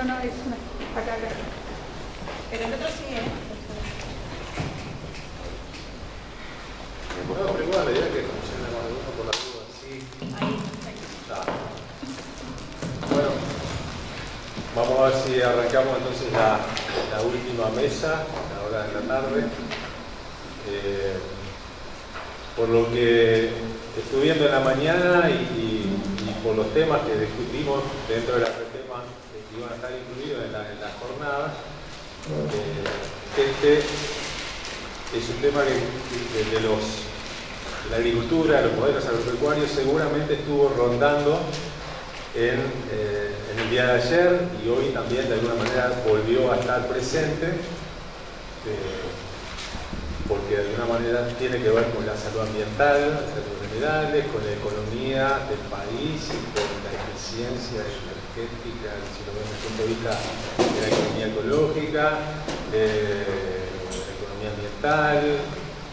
no, es una. Acá. Pero el otro sí, No, pero igual la idea es que funcione más de uno por la duda, sí. Ahí. Bueno, vamos a ver si arrancamos entonces la última mesa, a la hora de la tarde. Por lo que estuve viendo en la mañana y por los temas que discutimos dentro de los temas que iban a estar incluidos en la jornada, este es un tema que de la agricultura, los modelos agropecuarios, seguramente estuvo rondando en el día de ayer y hoy también de alguna manera volvió a estar presente. Porque de alguna manera tiene que ver con la salud ambiental, en términos generales, con la economía del país y con la eficiencia energética, si lo ven desde el punto de vista de la economía ecológica, la economía ambiental,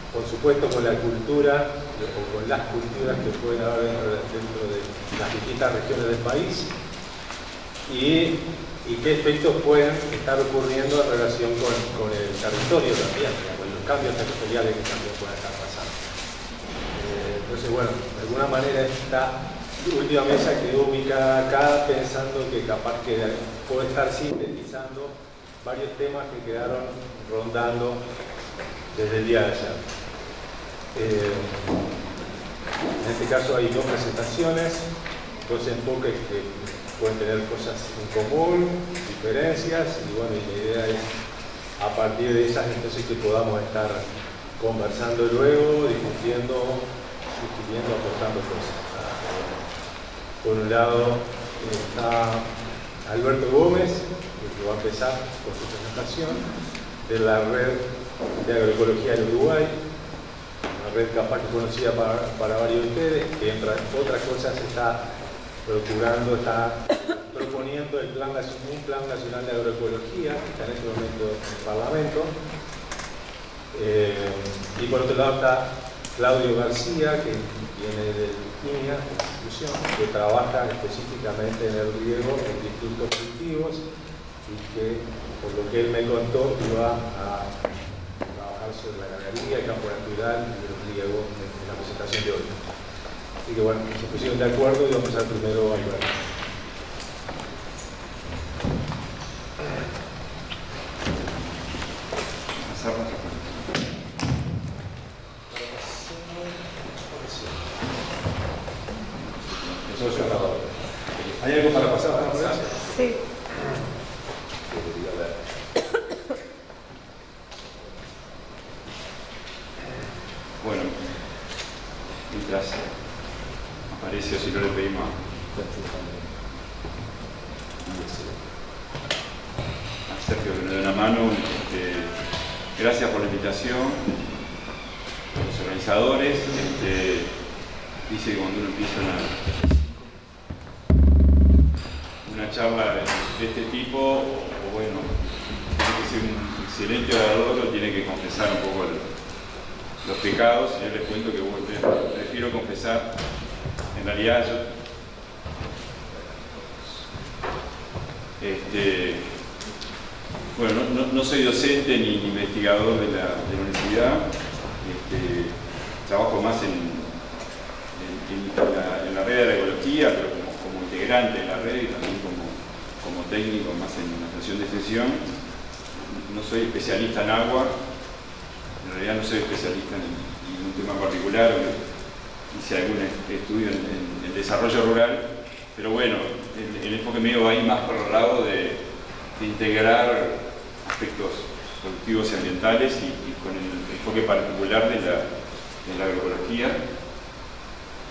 por supuesto con la cultura o con las culturas que pueden haber dentro de las distintas regiones del país y qué efectos pueden estar ocurriendo en relación con el territorio también, con los cambios territoriales que también pueden estar pasando. Entonces, bueno, de alguna manera esta última mesa quedó ubicada acá pensando que capaz que puede estar sintetizando varios temas que quedaron rondando desde el día de ayer. En este caso hay dos presentaciones, dos enfoques que pueden tener cosas en común, diferencias, y bueno, y la idea es a partir de esas entonces que podamos estar conversando luego, discutiendo, sugiriendo, aportando cosas. Por un lado está Alberto Gómez, que va a empezar con su presentación, de la Red de Agroecología del Uruguay, una red capaz que conocida para varios de ustedes, que entre otras cosas está proponiendo un plan nacional de agroecología, que está en este momento en el Parlamento. Y por otro lado está Claudio García, que viene del INIA, de la institución, que trabaja específicamente en el riego en distintos cultivos y que, por lo que él me contó, iba a trabajar sobre la ganadería, el campo natural y el riego en la presentación de hoy. Así que bueno, se pusieron de acuerdo y vamos a empezar primero a Alberto. ¿Hay algo para pasar? Sí. Bueno, mientras aparece, o si no le pedimos a Sergio que nos dé una mano. Gracias por la invitación a los organizadores. Dice que cuando uno empieza una charla de este tipo, o bueno, tiene que ser un excelente orador o tiene que confesar un poco los pecados. Y yo les cuento que prefiero confesar. En realidad bueno, no soy docente ni investigador de la universidad. Trabajo más en la red de la ecología, pero como integrante de la red y también como técnico más en la estación de extensión. No soy especialista en agua, en realidad no soy especialista en ningún tema particular, hice algún estudio en desarrollo rural, pero bueno, el enfoque mío va ahí más por el lado de integrar aspectos productivos y ambientales y con el enfoque particular de la agroecología.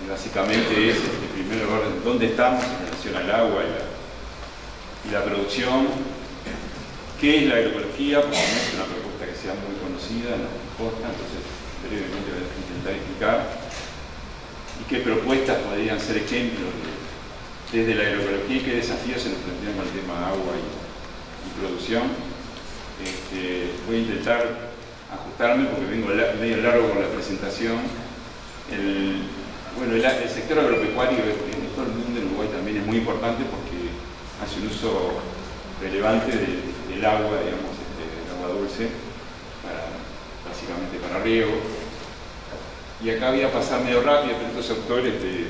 Y básicamente es, en primer lugar, dónde estamos en relación al agua y la producción, qué es la agroecología, porque no es una propuesta que sea muy conocida en la costa, entonces brevemente voy a intentar explicar, y qué propuestas podrían ser ejemplos desde la agroecología y qué desafíos se nos plantean con el tema agua y producción. Voy a intentar ajustarme porque vengo medio largo con la presentación. Bueno, el sector agropecuario en todo el mundo, en Uruguay también es muy importante porque hace un uso relevante del agua, digamos, del agua dulce, básicamente para riego. Y acá voy a pasar medio rápido, pero estos autores de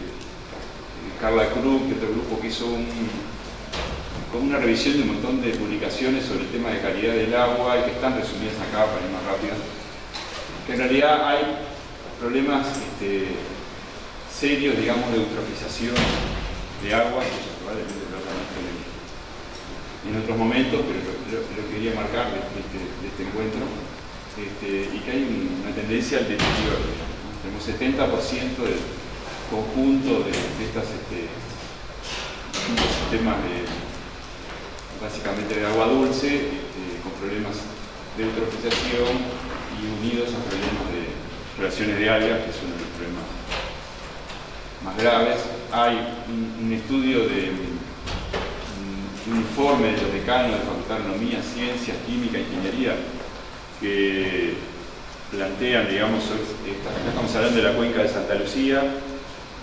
Carla Krug, y otro grupo que hizo como una revisión de un montón de publicaciones sobre el tema de calidad del agua y que están resumidas acá para ir más rápido. Que en realidad hay problemas serios, digamos, de eutrofización de agua, que probablemente lo conozcan en otros momentos, pero lo quería marcar de este encuentro, y que hay una tendencia al deterioro. Tenemos 70% del conjunto de estos sistemas básicamente de agua dulce, con problemas de eutrofización y unidos a problemas de relaciones de algas, que es uno de los problemas más graves. Hay un estudio un informe de los decanos de Facultad de Agronomía, Ciencias, Química, Ingeniería, que plantean, digamos, acá estamos hablando de la cuenca de Santa Lucía,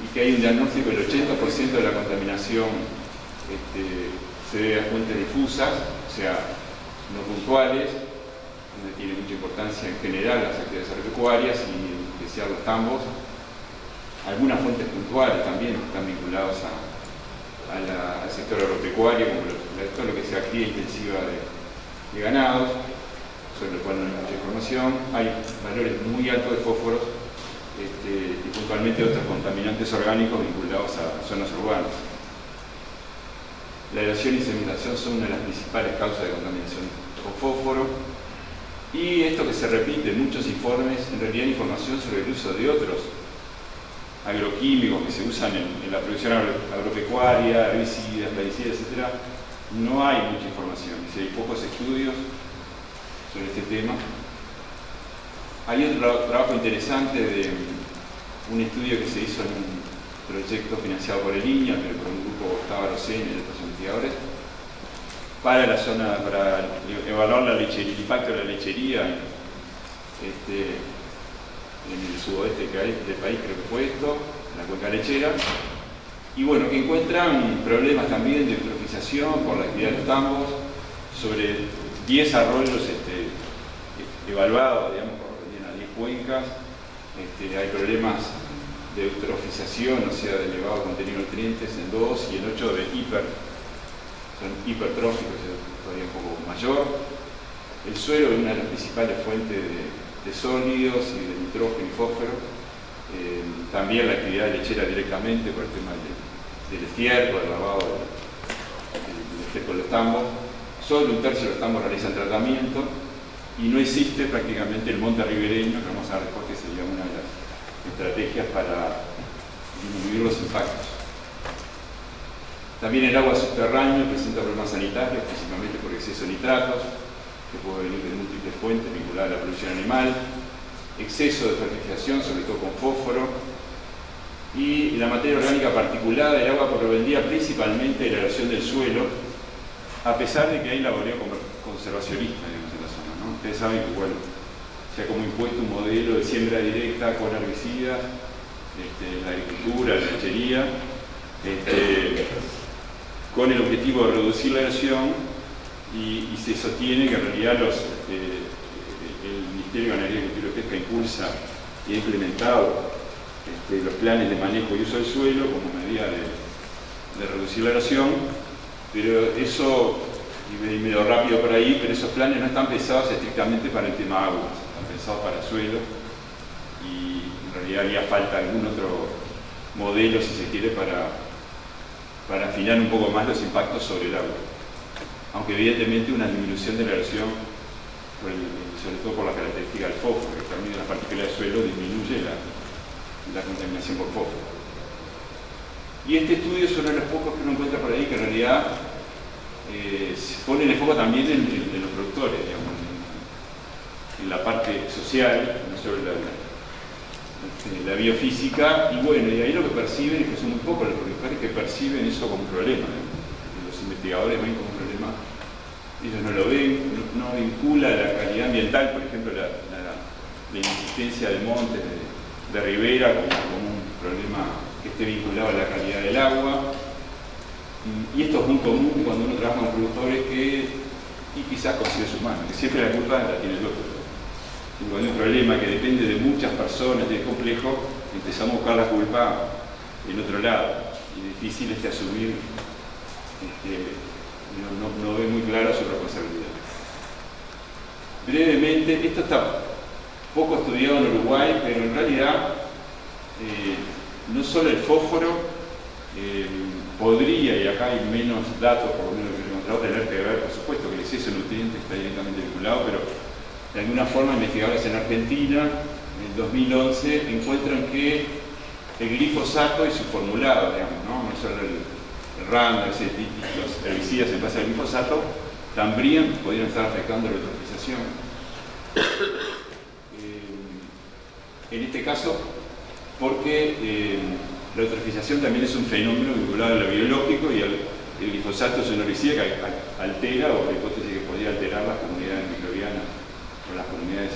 y que hay un diagnóstico del 80% de la contaminación se debe a fuentes difusas, o sea, no puntuales, donde tiene mucha importancia en general las actividades agropecuarias y en especial los tambos. Algunas fuentes puntuales también están vinculadas al sector agropecuario, como todo lo que sea cría intensiva de ganados, sobre lo cual no hay mucha información. Hay valores muy altos de fósforos y puntualmente otros contaminantes orgánicos vinculados a zonas urbanas. La erosión y sedimentación son una de las principales causas de contaminación con fósforo. Y esto que se repite en muchos informes, en realidad información sobre el uso de otros agroquímicos que se usan en la producción agropecuaria, herbicidas, plaguicidas, etc. No hay mucha información, hay pocos estudios sobre este tema. Hay otro trabajo interesante de un estudio que se hizo en un proyecto financiado por el INIA, pero por un grupo Gustavo Rosén y otros investigadores, para la zona, para evaluar el impacto de la lechería en el sudoeste del país, creo que fue esto, la cuenca lechera. Y bueno, que encuentran problemas también de eutrofización por la actividad de los tambos, sobre 10 arroyos evaluados, digamos, por 10 cuencas. Hay problemas de eutrofización, o sea, de elevado contenido de nutrientes en 2, y en 8 son hipertróficos, todavía un poco mayor. El suelo es una de las principales fuentes de sólidos y de nitrógeno y fósforo. También la actividad lechera directamente por el tema del estiércol, el lavado del estiércol de los tambos. Solo un tercio de los tambos realizan tratamiento y no existe prácticamente el monte ribereño, que vamos a ver después que sería una de las estrategias para disminuir los impactos. También el agua subterránea presenta problemas sanitarios, principalmente por exceso de nitratos, que puede venir de múltiples fuentes vinculadas a la producción animal, exceso de fertilización, sobre todo con fósforo, y la materia orgánica particulada del agua provendría principalmente de la erosión del suelo, a pesar de que hay laboreo conservacionista, digamos, en la zona, ¿no? Ustedes saben que, bueno, se ha como impuesto un modelo de siembra directa con herbicidas, la agricultura, la lechería, con el objetivo de reducir la erosión, y se sostiene que en realidad el Ministerio de Ganadería, Agricultura y Pesca impulsa y ha implementado los planes de manejo y uso del suelo como medida de reducir la erosión, pero eso, y medio rápido por ahí, pero esos planes no están pensados estrictamente para el tema agua, están pensados para suelo, y en realidad haría falta algún otro modelo, si se quiere, para afinar un poco más los impactos sobre el agua. Aunque evidentemente una disminución de la erosión, sobre todo por la característica del fósforo, que también la partícula de suelo disminuye la contaminación por fósforo. Y este estudio es uno de los pocos que uno encuentra por ahí que en realidad se pone el foco también en los productores, digamos, en la parte social, no solo la biofísica, y bueno, y ahí lo que perciben, que son muy pocos los productores que perciben eso como un problema, los investigadores ven como un problema, ellos no lo ven, no vincula la calidad ambiental, por ejemplo, la inexistencia de montes, de ribera, como un problema que esté vinculado a la calidad del agua. Y esto es muy común cuando uno trabaja con productores y quizás con seres humanos, que siempre la culpa la tiene el otro. Y cuando hay un problema que depende de muchas personas y es complejo, empezamos a buscar la culpa en otro lado. Y difícil es asumir, no ve muy clara su responsabilidad. Brevemente, esto está poco estudiado en Uruguay, pero en realidad no solo el fósforo podría, y acá hay menos datos, por lo menos que he encontrado, tener que ver, por supuesto que el exceso de nutrientes está directamente vinculado, pero de alguna forma investigadores en Argentina, en 2011, encuentran que el glifosato y su formulado, digamos, no solo el Roundup, los herbicidas en base al glifosato, también podrían estar afectando la eutrofización. En este caso, porque la eutrofización también es un fenómeno vinculado a lo biológico y el glifosato es un herbicida que altera, o la hipótesis que podría alterar las comunidades microbianas o las comunidades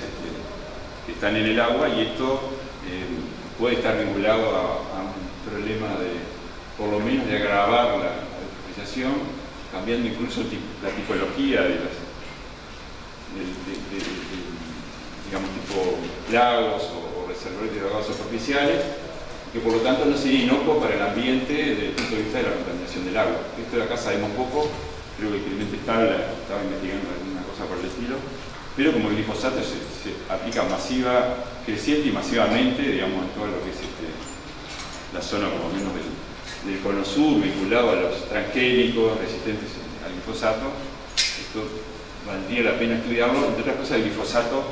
que están en el agua, y esto puede estar vinculado a un problema por lo menos de agravar la eutrofización, cambiando incluso la tipología de digamos, tipo lagos o reservorios de aguas superficiales, que por lo tanto no sería inocuo para el ambiente desde el punto de vista de la contaminación del agua. Esto de acá sabemos poco, creo que Clemente estaba investigando alguna cosa por el estilo, pero como el glifosato se aplica creciente y masivamente, digamos, en todo lo que es la zona por lo menos del cono sur, vinculado a los transgénicos resistentes al glifosato, esto valdría la pena estudiarlo. Entre otras cosas, el glifosato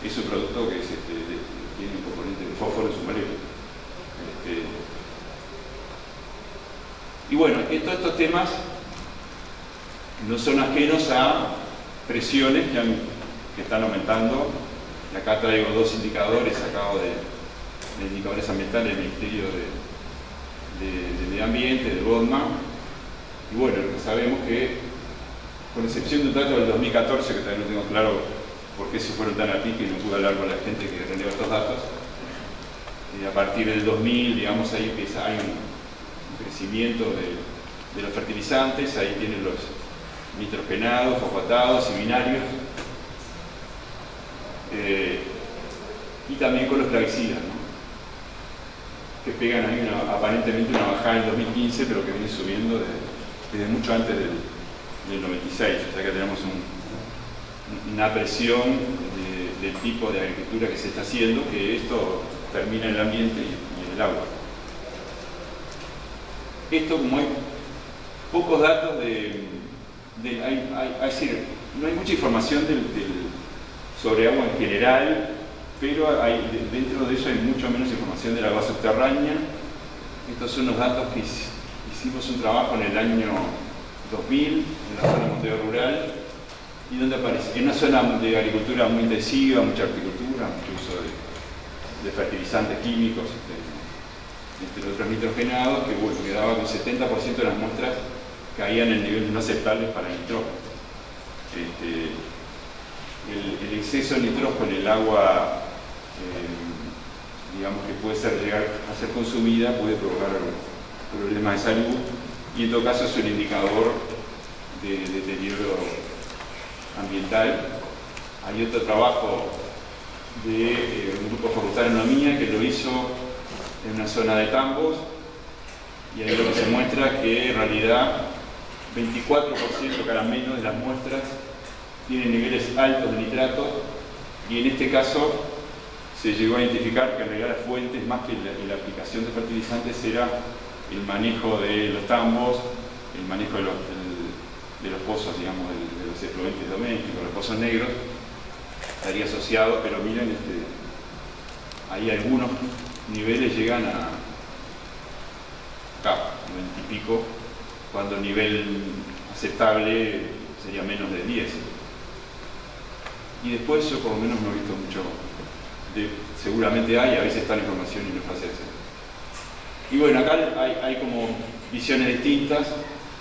es un producto que tiene un componente de fósforo en su molécula. Y bueno, todos estos temas no son ajenos a presiones que están aumentando. Y acá traigo dos indicadores sacados de indicadores ambientales del Ministerio de Medio Ambiente, de Rodman. Y bueno, sabemos que, con excepción de un dato del 2014, que todavía no tengo claro por qué se fueron tan a pique y no pude hablar con la gente que releva estos datos, a partir del 2000, digamos, ahí hay un crecimiento de los fertilizantes, ahí tienen los nitrogenados, fosfatados y binarios, y también con los plaguicidas, ¿no? Que pegan ahí aparentemente una bajada en 2015, pero que viene subiendo desde mucho antes del 96, o sea que tenemos una presión del tipo de agricultura que se está haciendo, que esto termina en el ambiente y en el agua. Esto, como hay pocos datos es decir, no hay mucha información sobre agua en general, pero dentro de eso hay mucho menos información del agua subterránea. Estos son los datos que hicimos un trabajo en el año 2000, en la zona de Montevideo Rural, y donde aparece, en una zona de agricultura muy intensiva, mucha horticultura, mucho uso de fertilizantes químicos, entre otros nitrogenados, que daba que el 70% de las muestras caían en niveles no aceptables para el nitrógeno. El exceso de nitrógeno en el agua, digamos que puede llegar a ser consumida, puede provocar problemas de salud, y en todo caso es un indicador de deterioro ambiental. Hay otro trabajo de un grupo facultad de agronomía que lo hizo en una zona de tambos, y ahí lo que se muestra es que en realidad 24% cada menos de las muestras tienen niveles altos de nitrato, y en este caso se llegó a identificar que en realidad las fuentes, más que la aplicación de fertilizantes, era el manejo de los tambos, el manejo de los pozos, digamos, de los efluentes domésticos, los pozos negros, estaría asociado, pero miren, ahí algunos niveles llegan a acá, 90 y pico, cuando el nivel aceptable sería menos de 10. Y después yo por lo menos no he visto mucho, seguramente hay, a veces está la información y no es fácil de hacer. Y bueno, acá hay como visiones distintas.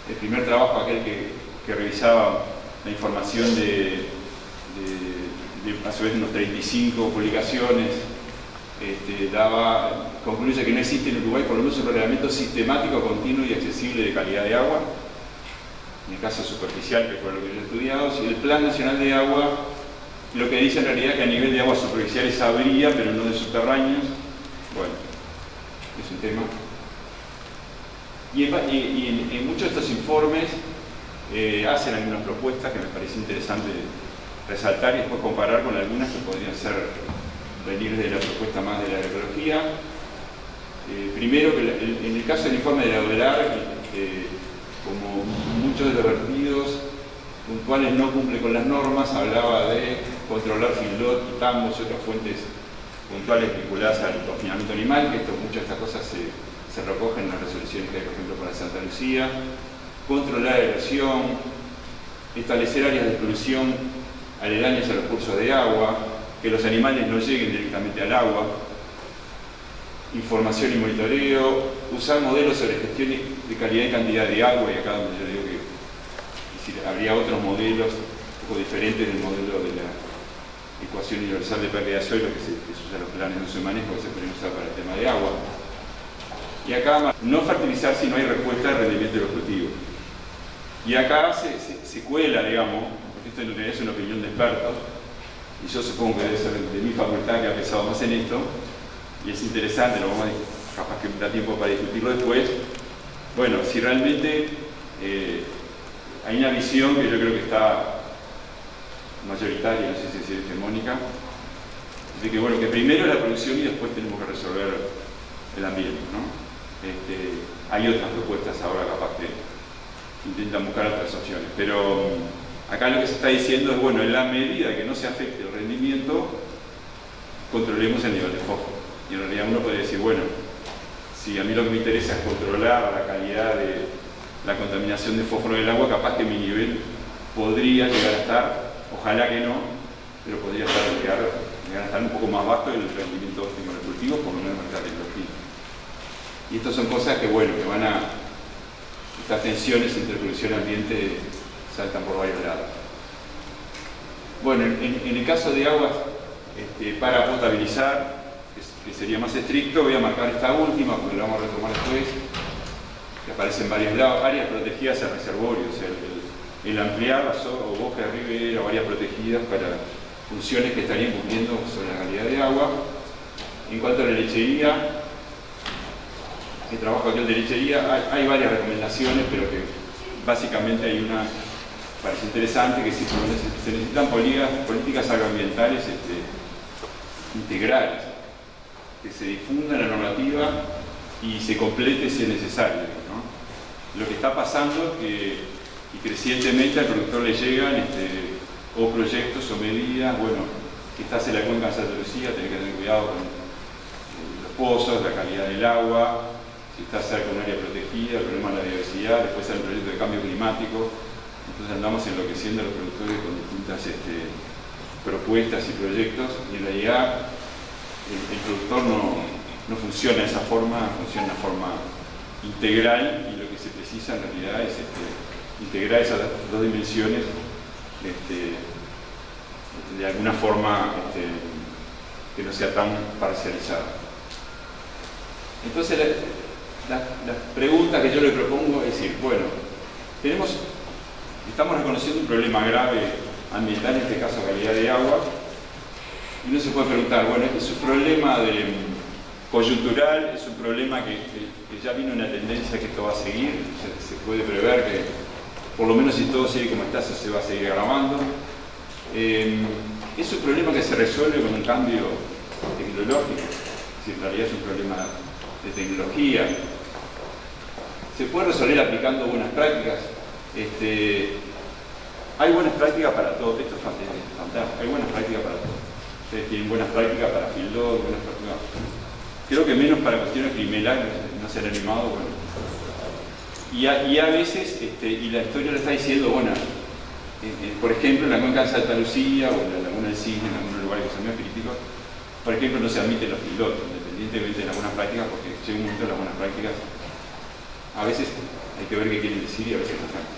El primer trabajo, aquel que revisaba la información de a su vez unos 35 publicaciones concluye que no existe en Uruguay por lo menos un reglamento sistemático, continuo y accesible de calidad de agua, en el caso superficial, que fue lo que yo he estudiado. Si el Plan Nacional de Agua lo que dice en realidad es que a nivel de aguas superficiales habría, pero no de subterráneos. Bueno, es un tema. Y en muchos de estos informes hacen algunas propuestas que me parece interesante resaltar y después comparar con algunas que podrían venir de la propuesta más de la agroecología. Primero, que en el caso del informe de la ODELAR, como muchos de los vertidos puntuales no cumplen con las normas, hablaba de controlar feedlot y tambos y otras fuentes puntuales vinculadas al confinamiento animal, que muchas de estas cosas se recogen en las resoluciones que hay, por ejemplo, para Santa Lucía. Controlar la erosión, establecer áreas de exclusión aledañas a los cursos de agua, que los animales no lleguen directamente al agua, información y monitoreo, usar modelos sobre gestión de calidad y cantidad de agua, y acá donde yo digo que habría otros modelos un poco diferentes del modelo de la ecuación universal de pérdida de suelo que se usa en los planes de uso y manejo, que se pueden usar para el tema de agua. Y acá, no fertilizar si no hay respuesta de rendimiento de los cultivos. Y acá se cuela, digamos, porque esto en realidad es una opinión de expertos, y yo supongo que debe ser de mi facultad que ha pensado más en esto, y es interesante, capaz que da tiempo para discutirlo después. Bueno, si realmente hay una visión que yo creo que está mayoritaria, no sé si es hegemónica, de que, bueno, que primero la producción y después tenemos que resolver el ambiente, ¿no? Hay otras propuestas ahora capaz que intentan buscar otras opciones, pero acá lo que se está diciendo es, bueno, en la medida que no se afecte el rendimiento, controlemos el nivel de fósforo. Y en realidad uno puede decir, bueno, si a mí lo que me interesa es controlar la calidad de la contaminación de fósforo del agua, capaz que mi nivel podría llegar a estar, ojalá que no, pero podría llegar a estar un poco más bajo del rendimiento óptimo del cultivo, por lo menos en esta tecnología. Y estas son cosas que, bueno, que van a... Estas tensiones entre producción y ambiente saltan por varios lados. Bueno, en el caso de aguas para potabilizar, que sería más estricto, voy a marcar esta última porque la vamos a retomar después, que aparece en varios lados, áreas protegidas a reservorios, o sea, el ampliar o bosque de ribera, áreas protegidas para funciones que estarían cumpliendo sobre la calidad de agua. En cuanto a la lechería, que trabajo aquí en lechería, hay varias recomendaciones, pero que básicamente hay una, parece interesante, que si se necesitan políticas agroambientales integrales, que se difunda la normativa y se complete si es necesario, ¿no? Lo que está pasando es que y crecientemente al productor le llegan o proyectos o medidas, bueno, si estás en la cuenca de Santa Lucía tenés que tener cuidado con los pozos, la calidad del agua, si estás cerca de un área protegida, el problema de la biodiversidad, después hay un proyecto de cambio climático, entonces andamos enloqueciendo a los productores con distintas propuestas y proyectos, y en realidad el productor no funciona de esa forma, funciona de una forma integral, y lo que se precisa en realidad es integrar esas dos dimensiones de alguna forma que no sea tan parcializada. Entonces la pregunta que yo le propongo es decir, bueno, estamos reconociendo un problema grave ambiental, en este caso calidad de agua, y uno se puede preguntar, bueno, ¿es un problema coyuntural? ¿Es un problema que ya vino una tendencia que esto va a seguir? Se puede prever que, por lo menos si todo sigue como está, se va a seguir agravando. ¿Es un problema que se resuelve con un cambio tecnológico? Es decir, en realidad es un problema de tecnología. ¿Se puede resolver aplicando buenas prácticas? Hay buenas prácticas para todo. Esto es fantástico. Hay buenas prácticas para todo. Ustedes tienen buenas prácticas para feedlot, buenas prácticas. Creo que menos para cuestiones criminales, no se han animado. Bueno. Y a veces, y la historia lo está diciendo, bueno, por ejemplo, en la cuenca de Santa Lucía o en la Laguna del Cisne, en algunos lugares que son muy críticos, por ejemplo, no se admiten los feedlots, independientemente de las buenas prácticas, porque llega un momento de las buenas prácticas, a veces hay que ver qué quieren decir y a veces no están.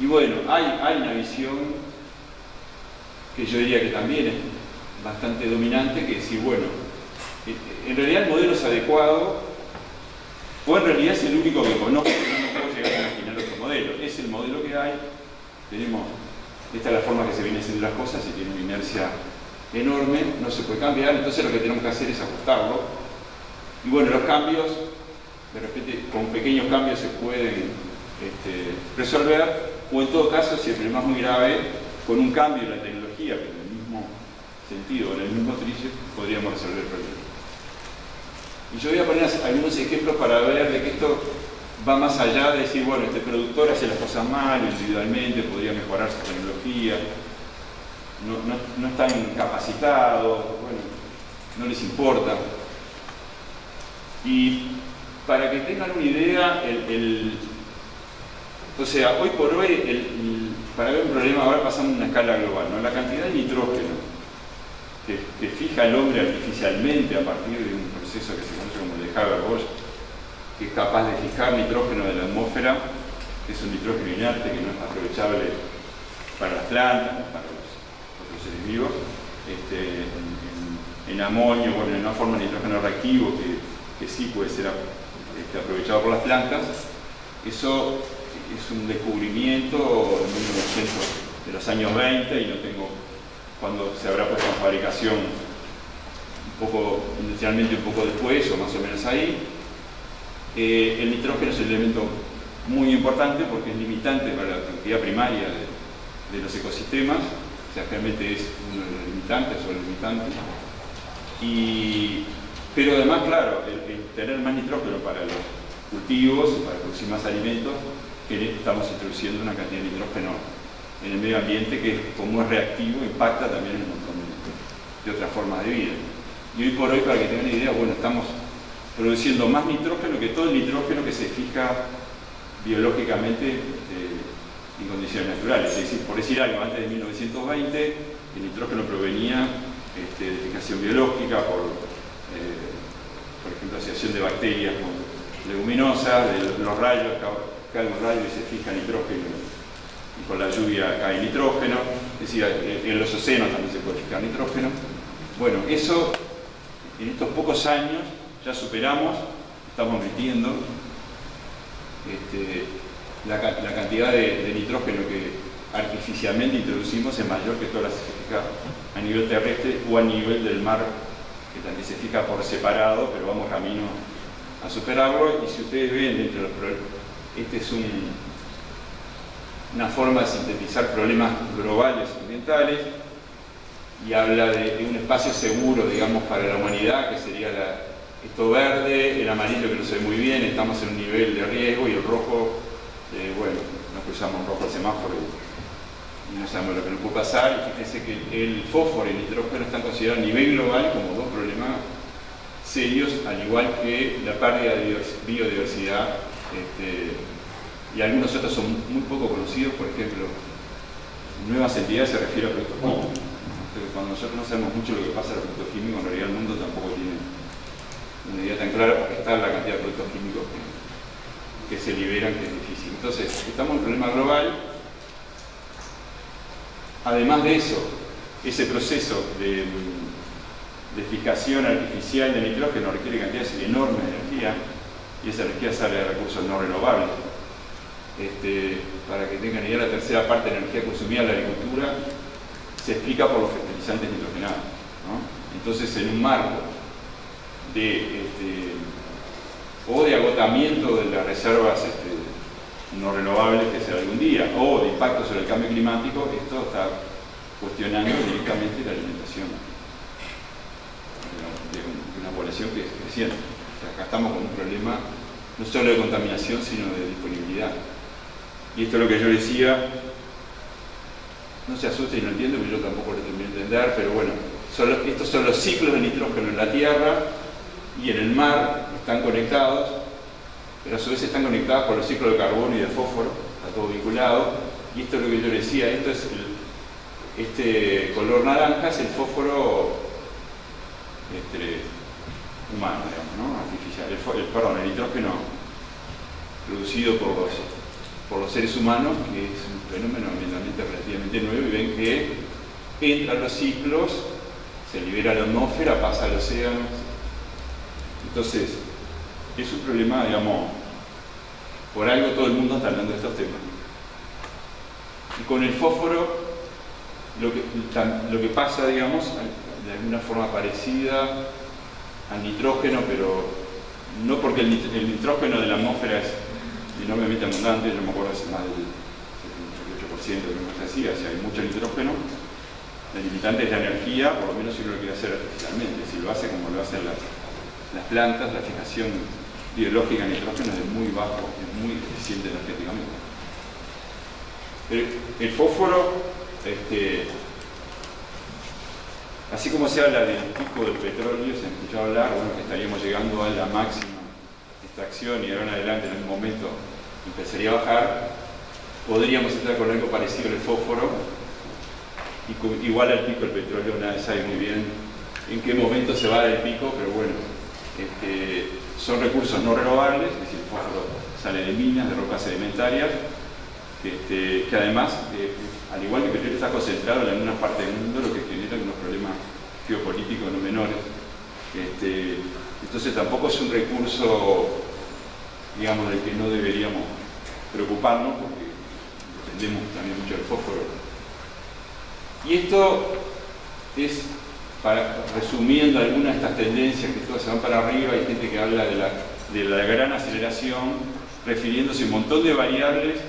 Y bueno, hay una visión que yo diría que también bastante dominante, que decir, bueno, en realidad el modelo es adecuado, o en realidad es el único que conozco, no puedo llegar a imaginar otro modelo. Es el modelo que hay, esta es la forma que se viene haciendo las cosas y tiene una inercia enorme, no se puede cambiar, entonces lo que tenemos que hacer es ajustarlo. Y bueno, los cambios, de repente con pequeños cambios se pueden resolver, o en todo caso, si el problema es muy grave, con un cambio en la tecnología, pero en el mismo sentido, en el mismo trillo, podríamos resolver el problema. Y yo voy a poner algunos ejemplos para ver de que esto va más allá de decir, bueno, este productor hace las cosas mal, individualmente, podría mejorar su tecnología, no están capacitados, bueno, no les importa. Y para que tengan una idea, o sea, hoy por hoy, para ver un problema, ahora pasamos a una escala global, ¿no? La cantidad de nitrógeno que fija el hombre artificialmente a partir de un proceso que se conoce como el de Haber-Bosch, que es capaz de fijar nitrógeno de la atmósfera, que es un nitrógeno inerte que no es aprovechable para las plantas, para los otros seres vivos, en amonio, bueno, en una forma de nitrógeno reactivo que sí puede ser aprovechado por las plantas. Eso es un descubrimiento de los años 20 y no tengo cuando se habrá puesto en fabricación inicialmente un poco después o más o menos ahí. El nitrógeno es un elemento muy importante porque es limitante para la actividad primaria de los ecosistemas, o sea, realmente es uno de los limitantes o el limitante. Pero además, claro, el tener más nitrógeno para los cultivos, para producir más alimentos, que estamos introduciendo una cantidad de nitrógeno en el medio ambiente que, como es reactivo, impacta también en un montón de otras formas de vida. Y hoy por hoy, para que tengan una idea, bueno, estamos produciendo más nitrógeno que todo el nitrógeno que se fija biológicamente en condiciones naturales. Es decir, por decir algo, antes de 1920 el nitrógeno provenía de fijación biológica por ejemplo, asociación de bacterias con leguminosas, de los rayos, cae un rayo y se fija nitrógeno y con la lluvia cae nitrógeno, es decir, en los océanos también se puede fijar nitrógeno. Bueno, eso en estos pocos años ya superamos, estamos metiendo la cantidad de nitrógeno que artificialmente introducimos es mayor que todas las que se fija a nivel terrestre o a nivel del mar, que también se fija por separado, pero vamos camino a superarlo. Y si ustedes ven dentro de los problemas, es una forma de sintetizar problemas globales ambientales y habla de un espacio seguro, digamos, para la humanidad, que sería esto verde, el amarillo que no se ve muy bien, estamos en un nivel de riesgo, y el rojo, bueno, nos cruzamos rojo el semáforo y no sabemos lo que nos puede pasar. Y fíjense que el fósforo y el nitrógeno están considerados a nivel global como dos problemas serios, al igual que la pérdida de biodiversidad, y algunos otros son muy poco conocidos. Por ejemplo, nuevas entidades se refiere a productos químicos. Cuando nosotros no sabemos mucho lo que pasa a los productos químicos, en realidad el mundo tampoco tiene una idea tan clara, porque está la cantidad de productos químicos que se liberan, que es difícil. Entonces, estamos en un problema global. Además de eso, ese proceso de fijación artificial de nitrógeno requiere cantidades enormes de energía, y esa energía sale de recursos no renovables. Para que tengan idea, la tercera parte de la energía consumida en la agricultura se explica por los fertilizantes nitrogenados, ¿no? Entonces, en un marco de agotamiento de las reservas no renovables que sea algún día, o de impacto sobre el cambio climático, esto está cuestionando directamente la alimentación de una población que es creciente. O sea, acá estamos con un problema no solo de contaminación, sino de disponibilidad. Y esto es lo que yo decía, no se asusten y no entiendo, porque yo tampoco lo terminé de entender, pero bueno, estos son los ciclos de nitrógeno en la Tierra y en el mar, están conectados, pero a su vez están conectados por los ciclos de carbono y de fósforo, está todo vinculado. Y esto es lo que yo decía, esto es este color naranja es el fósforo humano, digamos, ¿no? Artificial, el nitrógeno producido por los seres humanos, que es un fenómeno ambientalmente relativamente nuevo, y ven que entran los ciclos, se libera a la atmósfera, pasa al océano. Entonces, es un problema, digamos, por algo todo el mundo está hablando de estos temas. Y con el fósforo, lo que pasa, digamos, de alguna forma parecida al nitrógeno, pero no porque el nitrógeno de la atmósfera es enormemente abundante, yo me acuerdo es más del 78% de lo que se decía, o sea, hay mucho nitrógeno. La limitante es la energía, por lo menos si uno lo quiere hacer artificialmente. Si lo hace como lo hacen las plantas, la fijación biológica de nitrógeno es muy bajo, es muy eficiente energéticamente. El fósforo, así como se habla del pico del petróleo, se escuchó hablar, bueno, que estaríamos llegando a la máxima extracción y ahora en adelante en algún momento empezaría a bajar, podríamos entrar con algo parecido al fósforo, y igual al pico del petróleo nadie sabe muy bien en qué momento se va a dar el pico, pero bueno, son recursos no renovables, es decir, el fósforo sale de minas, de rocas sedimentarias, que además, al igual que el petróleo está concentrado en algunas partes del mundo, lo que genera unos problemas geopolíticos no menores. Entonces tampoco es un recurso, digamos, del que no deberíamos preocuparnos, porque dependemos también mucho del fósforo. Y esto es, resumiendo algunas de estas tendencias que todas se van para arriba, hay gente que habla de la gran aceleración, refiriéndose a un montón de variables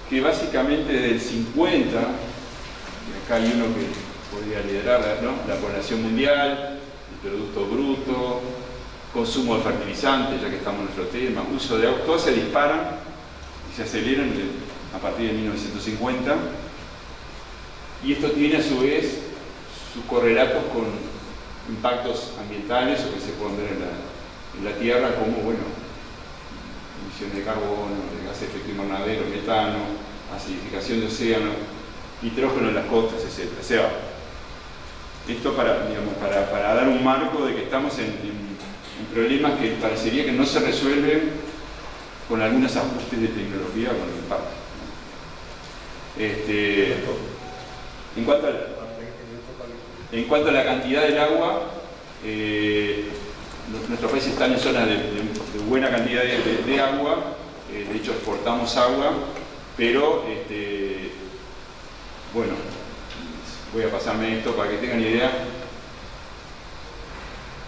que básicamente del 50, y acá hay uno que podría liderar, ¿no?, la población mundial, el Producto Bruto, consumo de fertilizantes, ya que estamos en nuestro tema, uso de agua, todas se disparan y se aceleran a partir de 1950, y esto tiene a su vez sus correlatos con impactos ambientales o que se pueden ver en la Tierra, como, bueno, emisiones de carbono, de gases de efecto invernadero, metano, acidificación de océanos, nitrógeno en las costas, etc. O sea, esto para dar un marco de que estamos en problemas que parecería que no se resuelven con algunos ajustes de tecnología o con el impacto. En cuanto a la cantidad del agua, nuestros países están en zonas de buena cantidad de agua, de hecho exportamos agua, pero bueno, voy a pasarme esto para que tengan idea.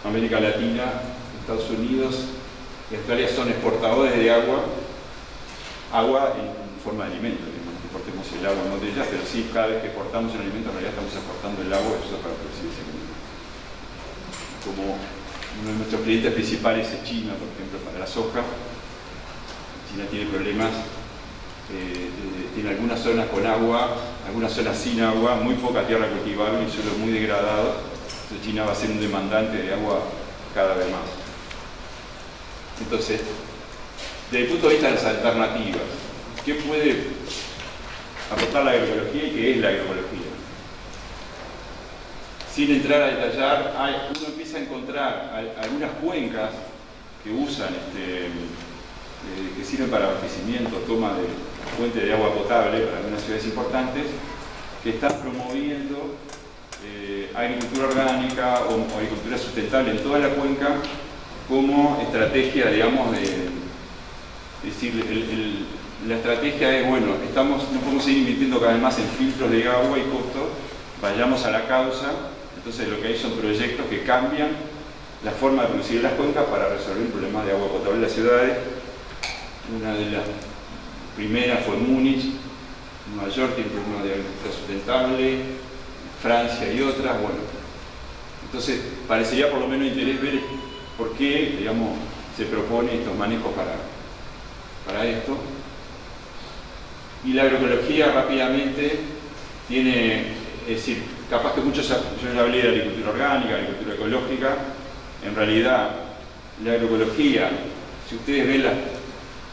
América Latina, Estados Unidos y Australia son exportadores de agua en forma de alimento. Exportemos el agua en botellas, pero sí, cada vez que exportamos un alimento, en realidad estamos exportando el agua y eso para producir ese alimento. Como uno de nuestros clientes principales es China, por ejemplo, para la soja. China tiene problemas, tiene algunas zonas con agua, algunas zonas sin agua, muy poca tierra cultivable y suelo muy degradado. Entonces China va a ser un demandante de agua cada vez más. Entonces, desde el punto de vista de las alternativas, ¿qué puede aportar la agroecología y qué es la agroecología? Sin entrar a detallar, uno empieza a encontrar algunas cuencas que usan, que sirven para abastecimiento, toma de fuente de agua potable para algunas ciudades importantes, que están promoviendo agricultura orgánica o agricultura sustentable en toda la cuenca como estrategia, digamos, la estrategia es, bueno, no podemos seguir invirtiendo cada vez más en filtros de agua y costos, vayamos a la causa. Entonces lo que hay son proyectos que cambian la forma de producir las cuencas para resolver el problema de agua potable en las ciudades. Una de las primeras fue Múnich, Nueva York tiene problemas de agricultura sustentable, Francia y otras. Bueno, entonces parecería por lo menos interés ver por qué, digamos, se propone estos manejos para esto. Y la agroecología rápidamente tiene, es decir, capaz que muchos, yo ya hablé de agricultura orgánica, agricultura ecológica, en realidad la agroecología, si ustedes ven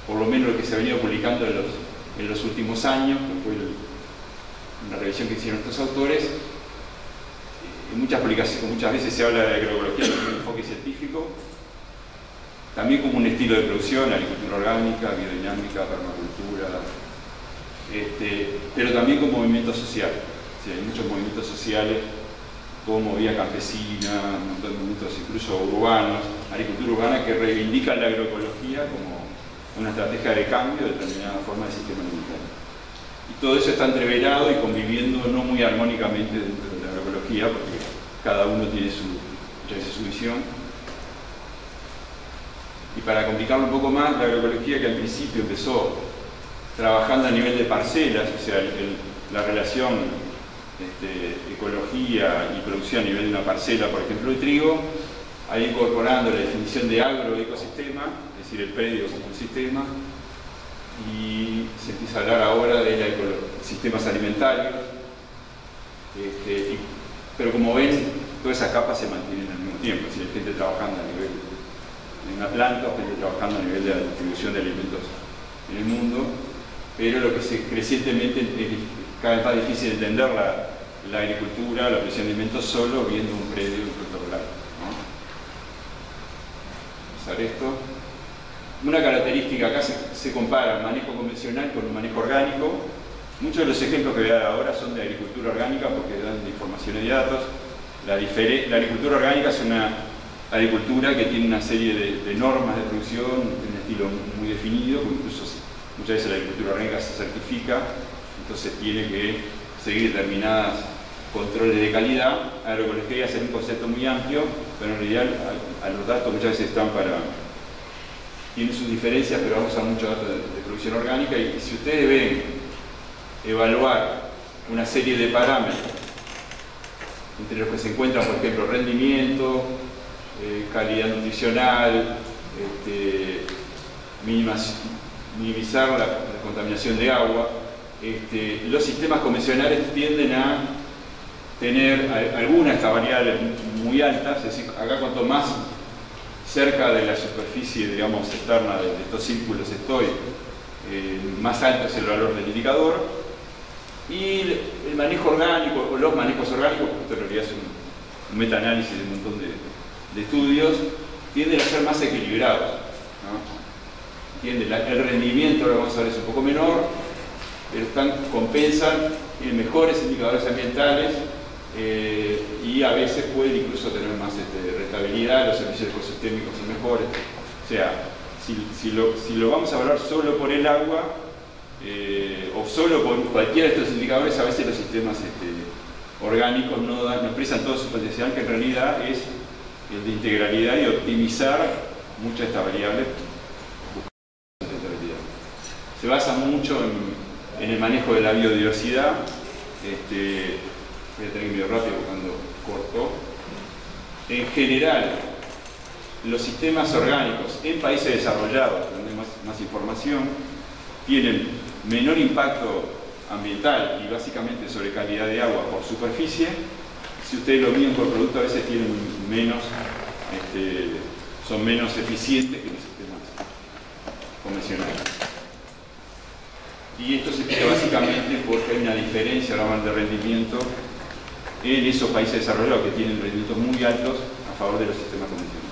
por lo menos lo que se ha venido publicando en los últimos años, que fue una revisión que hicieron estos autores, muchas veces se habla de agroecología como un enfoque científico, también como un estilo de producción, agricultura orgánica, biodinámica, permacultura, pero también como movimiento social. Sí, hay muchos movimientos sociales como vía campesina, un montón de movimientos incluso urbanos, agricultura urbana que reivindican la agroecología como una estrategia de cambio de determinada forma del sistema alimentario. Y todo eso está entreverado y conviviendo no muy armónicamente dentro de la agroecología, porque cada uno tiene su visión. Y para complicarlo un poco más, la agroecología, que al principio empezó trabajando a nivel de parcelas, o sea, la relación ecología y producción a nivel de una parcela, por ejemplo, de trigo, ha ido incorporando la definición de agroecosistema, es decir, el predio como un sistema, y se empieza a hablar ahora de sistemas alimentarios, pero como ven, todas esas capas se mantienen al mismo tiempo, es decir, hay gente trabajando a nivel de una planta, gente trabajando a nivel de la distribución de alimentos en el mundo, pero lo que crecientemente es cada vez más difícil entender la agricultura, la producción de alimentos solo viendo un predio y un producto rural, ¿no? Usar esto. Una característica, acá se compara el manejo convencional con un manejo orgánico. Muchos de los ejemplos que voy a dar ahora son de agricultura orgánica porque dan de información y datos. La agricultura orgánica es una agricultura que tiene una serie de normas de producción, de un estilo muy definido, incluso muchas veces la agricultura orgánica se certifica, entonces tiene que seguir determinados controles de calidad. Agroecología es un concepto muy amplio, pero en realidad a los datos muchas veces están tienen sus diferencias, pero vamos a usar muchos datos de producción orgánica. Y si ustedes ven evaluar una serie de parámetros, entre los que se encuentran, por ejemplo, rendimiento, calidad nutricional, minimizar la contaminación de agua, los sistemas convencionales tienden a tener algunas de estas variables muy altas, es decir, acá cuanto más cerca de la superficie, digamos, externa de estos círculos estoy, más alto es el valor del indicador. Y el manejo orgánico, o los manejos orgánicos, esto en realidad es un metaanálisis de un montón de estudios, tienden a ser más equilibrados, ¿no? El rendimiento, ahora vamos a ver, es un poco menor, pero compensan en mejores indicadores ambientales y a veces pueden incluso tener más rentabilidad, los servicios ecosistémicos son mejores. O sea, si lo vamos a evaluar solo por el agua o solo por cualquiera de estos indicadores, a veces los sistemas orgánicos no expresan todo su potencial, que en realidad es el de integralidad y optimizar muchas de estas variables. Se basa mucho en el manejo de la biodiversidad. Voy a tener que ir rápido cuando corto. En general, los sistemas orgánicos en países desarrollados, donde hay más información, tienen menor impacto ambiental y básicamente sobre calidad de agua por superficie. Si ustedes lo miden por producto, a veces tienen son menos eficientes que los sistemas convencionales. Y esto se explica básicamente porque hay una diferencia de rendimiento en esos países desarrollados que tienen rendimientos muy altos a favor de los sistemas convencionales.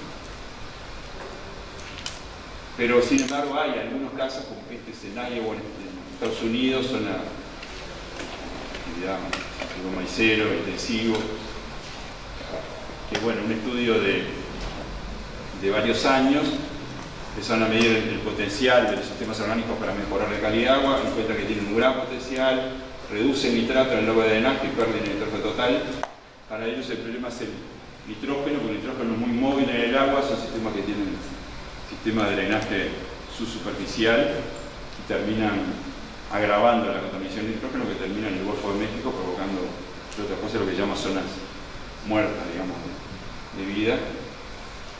Pero sin embargo hay algunos casos, como este es en Iowa, en Estados Unidos, son actividad maicero, intensivo, que bueno, un estudio de varios años empezaron a medir el potencial de los sistemas orgánicos para mejorar la calidad de agua, encuentran que tienen un gran potencial, reducen nitrato en el agua de drenaje y pierden el nitrógeno total. Para ellos el problema es el nitrógeno, porque el nitrógeno es muy móvil en el agua, son sistemas que tienen sistema de drenaje subsuperficial y terminan agravando la contaminación de nitrógeno, que termina en el Golfo de México provocando, entre otras cosas, lo que se llama zonas muertas, digamos, de vida.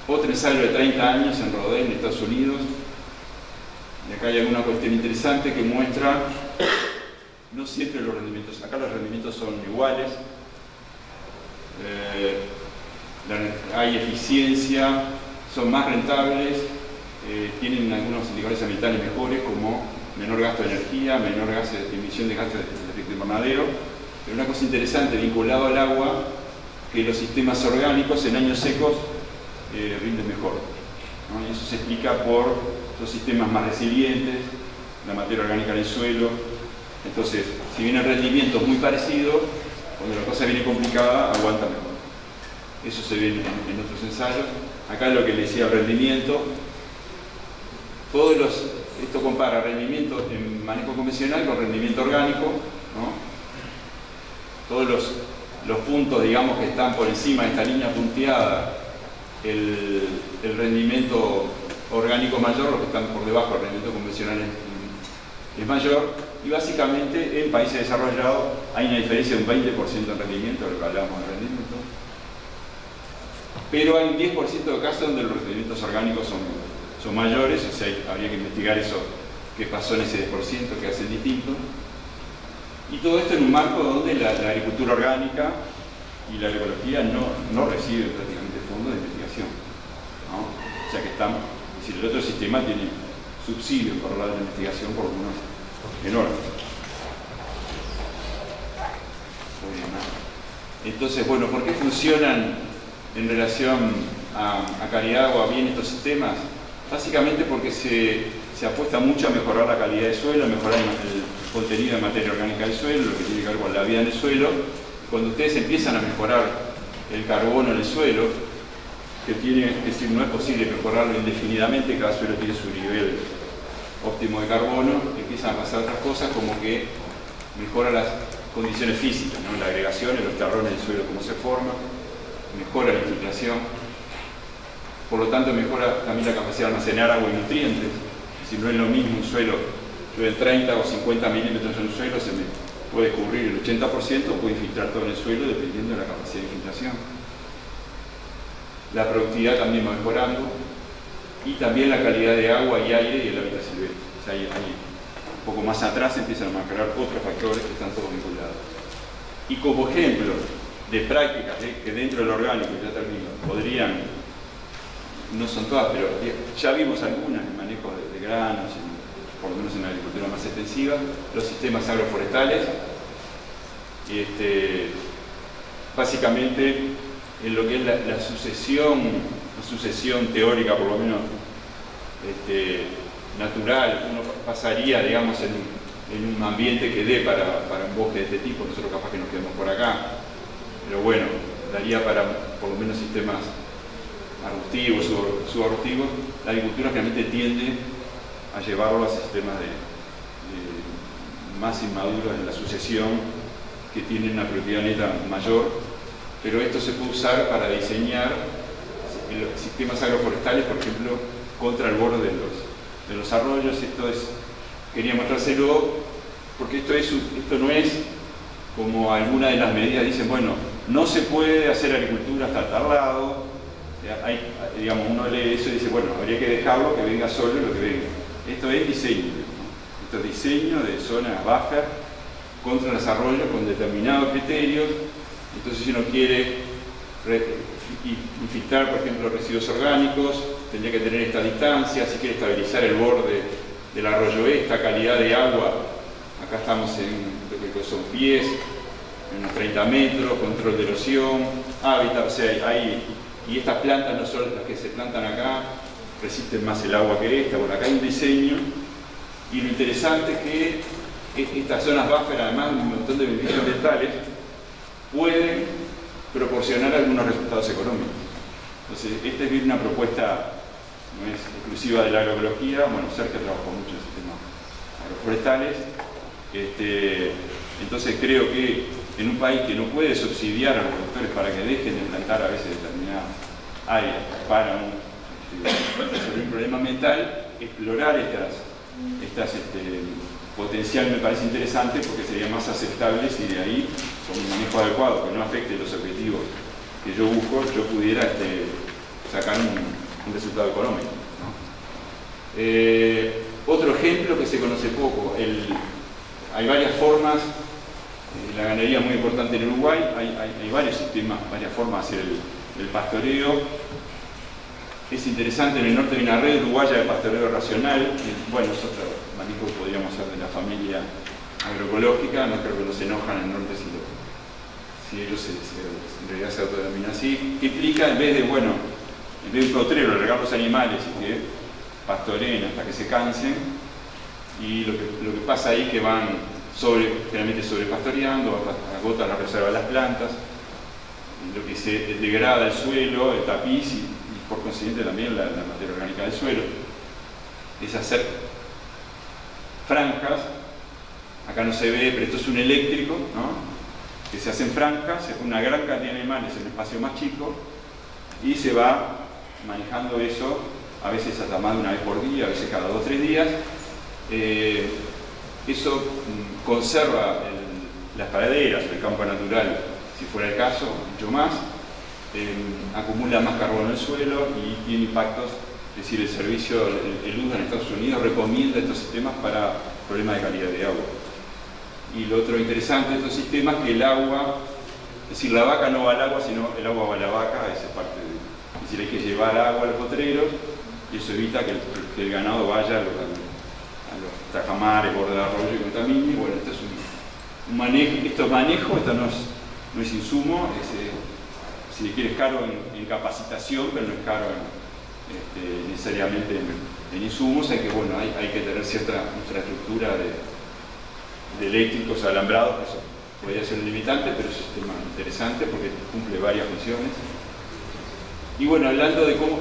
Otro ensayo de 30 años en Rodin, en Estados Unidos. Y acá hay alguna cuestión interesante que muestra no siempre los rendimientos. Acá los rendimientos son iguales. Hay eficiencia, son más rentables, tienen algunos indicadores ambientales mejores como menor gasto de energía, menor emisión de gases de efecto invernadero. Pero una cosa interesante vinculado al agua, que los sistemas orgánicos en años secos rinden mejor, ¿no? Y eso se explica por los sistemas más resilientes, la materia orgánica en el suelo. Entonces, si bien el rendimiento es muy parecido, cuando la cosa viene complicada, aguanta mejor. Eso se ve en otros ensayos. Acá lo que le decía el rendimiento. Esto compara rendimiento en manejo convencional con rendimiento orgánico, ¿no? Todos los puntos, digamos, que están por encima de esta línea punteada, el rendimiento orgánico mayor, los que están por debajo, el rendimiento convencional es mayor, y básicamente en países desarrollados hay una diferencia de un 20% en rendimiento, lo que hablábamos de rendimiento, pero hay un 10% de casos donde los rendimientos orgánicos son mayores, o sea, habría que investigar eso, qué pasó en ese 10% que hace distinto. Y todo esto en un marco donde la agricultura orgánica y la agroecología no reciben prácticamente fondos de investigación, ¿no? O sea que el otro sistema tiene subsidios por la investigación, por lo menos enormes. Entonces, bueno, ¿por qué funcionan en relación a calidad de agua bien estos sistemas? Básicamente porque se apuesta mucho a mejorar la calidad del suelo, a mejorar el contenido de materia orgánica del suelo, lo que tiene que ver con la vida en el suelo. Cuando ustedes empiezan a mejorar el carbono en el suelo, es decir, no es posible mejorarlo indefinidamente, cada suelo tiene su nivel óptimo de carbono, empiezan a pasar otras cosas como que mejora las condiciones físicas, ¿no? La agregación, los terrones del suelo, cómo se forma, mejora la infiltración, por lo tanto mejora también la capacidad de almacenar agua y nutrientes. Si no es lo mismo un suelo, llueve 30 o 50 milímetros en un suelo, se me puede cubrir el 80%, puede infiltrar todo en el suelo dependiendo de la capacidad de infiltración. La productividad también va mejorando, y también la calidad de agua y aire y el hábitat silvestre. O sea, un poco más atrás empiezan a mejorar otros factores que están todos vinculados. Y como ejemplo de prácticas que dentro del orgánico, ya termino, podrían, no son todas, pero ya vimos algunas en manejo de granos, por lo menos en la agricultura más extensiva, los sistemas agroforestales, básicamente en lo que es la sucesión teórica, por lo menos natural, uno pasaría, digamos, en un ambiente que dé para un bosque de este tipo. Nosotros capaz que nos quedamos por acá, pero bueno, daría para por lo menos sistemas arbustivos, subarbustivos. La agricultura realmente tiende a llevarlo a sistemas más inmaduros en la sucesión, que tienen una productividad neta mayor, pero esto se puede usar para diseñar sistemas agroforestales, por ejemplo, contra el borde de los arroyos. Quería mostrárselo porque esto no es como alguna de las medidas dicen, bueno, no se puede hacer agricultura hasta tal lado. Digamos, uno lee eso y dice, bueno, habría que dejarlo que venga solo lo que venga. Esto es diseño, ¿no? Esto es diseño de zonas buffer contra los arroyos con determinados criterios. Entonces, si uno quiere infiltrar, por ejemplo, residuos orgánicos, tendría que tener esta distancia. Si quiere estabilizar el borde del arroyo, esta calidad de agua, acá estamos en lo que son pies, en unos 30 metros, control de erosión, hábitat, o sea, y estas plantas, no solo las que se plantan acá, resisten más el agua que esta. Bueno, acá hay un diseño, y lo interesante es que estas zonas buffer, además de un montón de beneficios ambientales, pueden proporcionar algunos resultados económicos. Entonces, esta es una propuesta, no es exclusiva de la agroecología. Bueno, Sergio trabajó mucho en sistemas agroforestales. Entonces, creo que en un país que no puede subsidiar a los productores para que dejen de plantar a veces determinadas áreas para sobre un problema ambiental, explorar estas potencial me parece interesante, porque sería más aceptable si de ahí, con un manejo adecuado que no afecte los objetivos que yo busco, yo pudiera sacar un resultado económico, ¿no? Otro ejemplo que se conoce poco, hay varias formas, la ganadería es muy importante en Uruguay, hay varios sistemas, varias formas de hacer el pastoreo. Es interesante, en el norte hay una red uruguaya de pastoreo racional, bueno, es otro manejo que podríamos hacer de la familia agroecológica. No creo que nos enojan en el norte si ellos en realidad se autodenominan así, que implica, en vez de un potrero, regar los animales y que pastoreen hasta que se cansen, y lo que pasa ahí es que van generalmente sobrepastoreando, agotan la reserva de las plantas, lo que se degrada el suelo, el tapiz y por consiguiente también la materia orgánica del suelo. Es hacer franjas, acá no se ve, pero esto es un eléctrico, ¿no? Que se hacen franjas, se pone una gran cantidad de animales en un espacio más chico y se va manejando eso, a veces hasta más de una vez por día, a veces cada 2 o 3 días. Eso conserva las praderas, el campo natural, si fuera el caso, mucho más, acumula más carbono en el suelo y tiene impactos. Es decir, el servicio, el USDA en Estados Unidos recomienda estos sistemas para problemas de calidad de agua. Y lo otro interesante de estos sistemas es que el agua, es decir, la vaca no va al agua, sino el agua va a la vaca, esa es parte de... Es decir, hay que llevar agua a los potreros y eso evita que el ganado vaya a los tajamares, borde de arroyo y contamine. Y bueno, esto es un manejo, esto no es insumo, si le quieres caro en capacitación, pero no es caro necesariamente en insumos. Hay que, bueno, hay que tener cierta infraestructura de eléctricos alambrados, que eso podría ser un limitante, pero es un sistema interesante porque cumple varias funciones. Y bueno, hablando de cómo,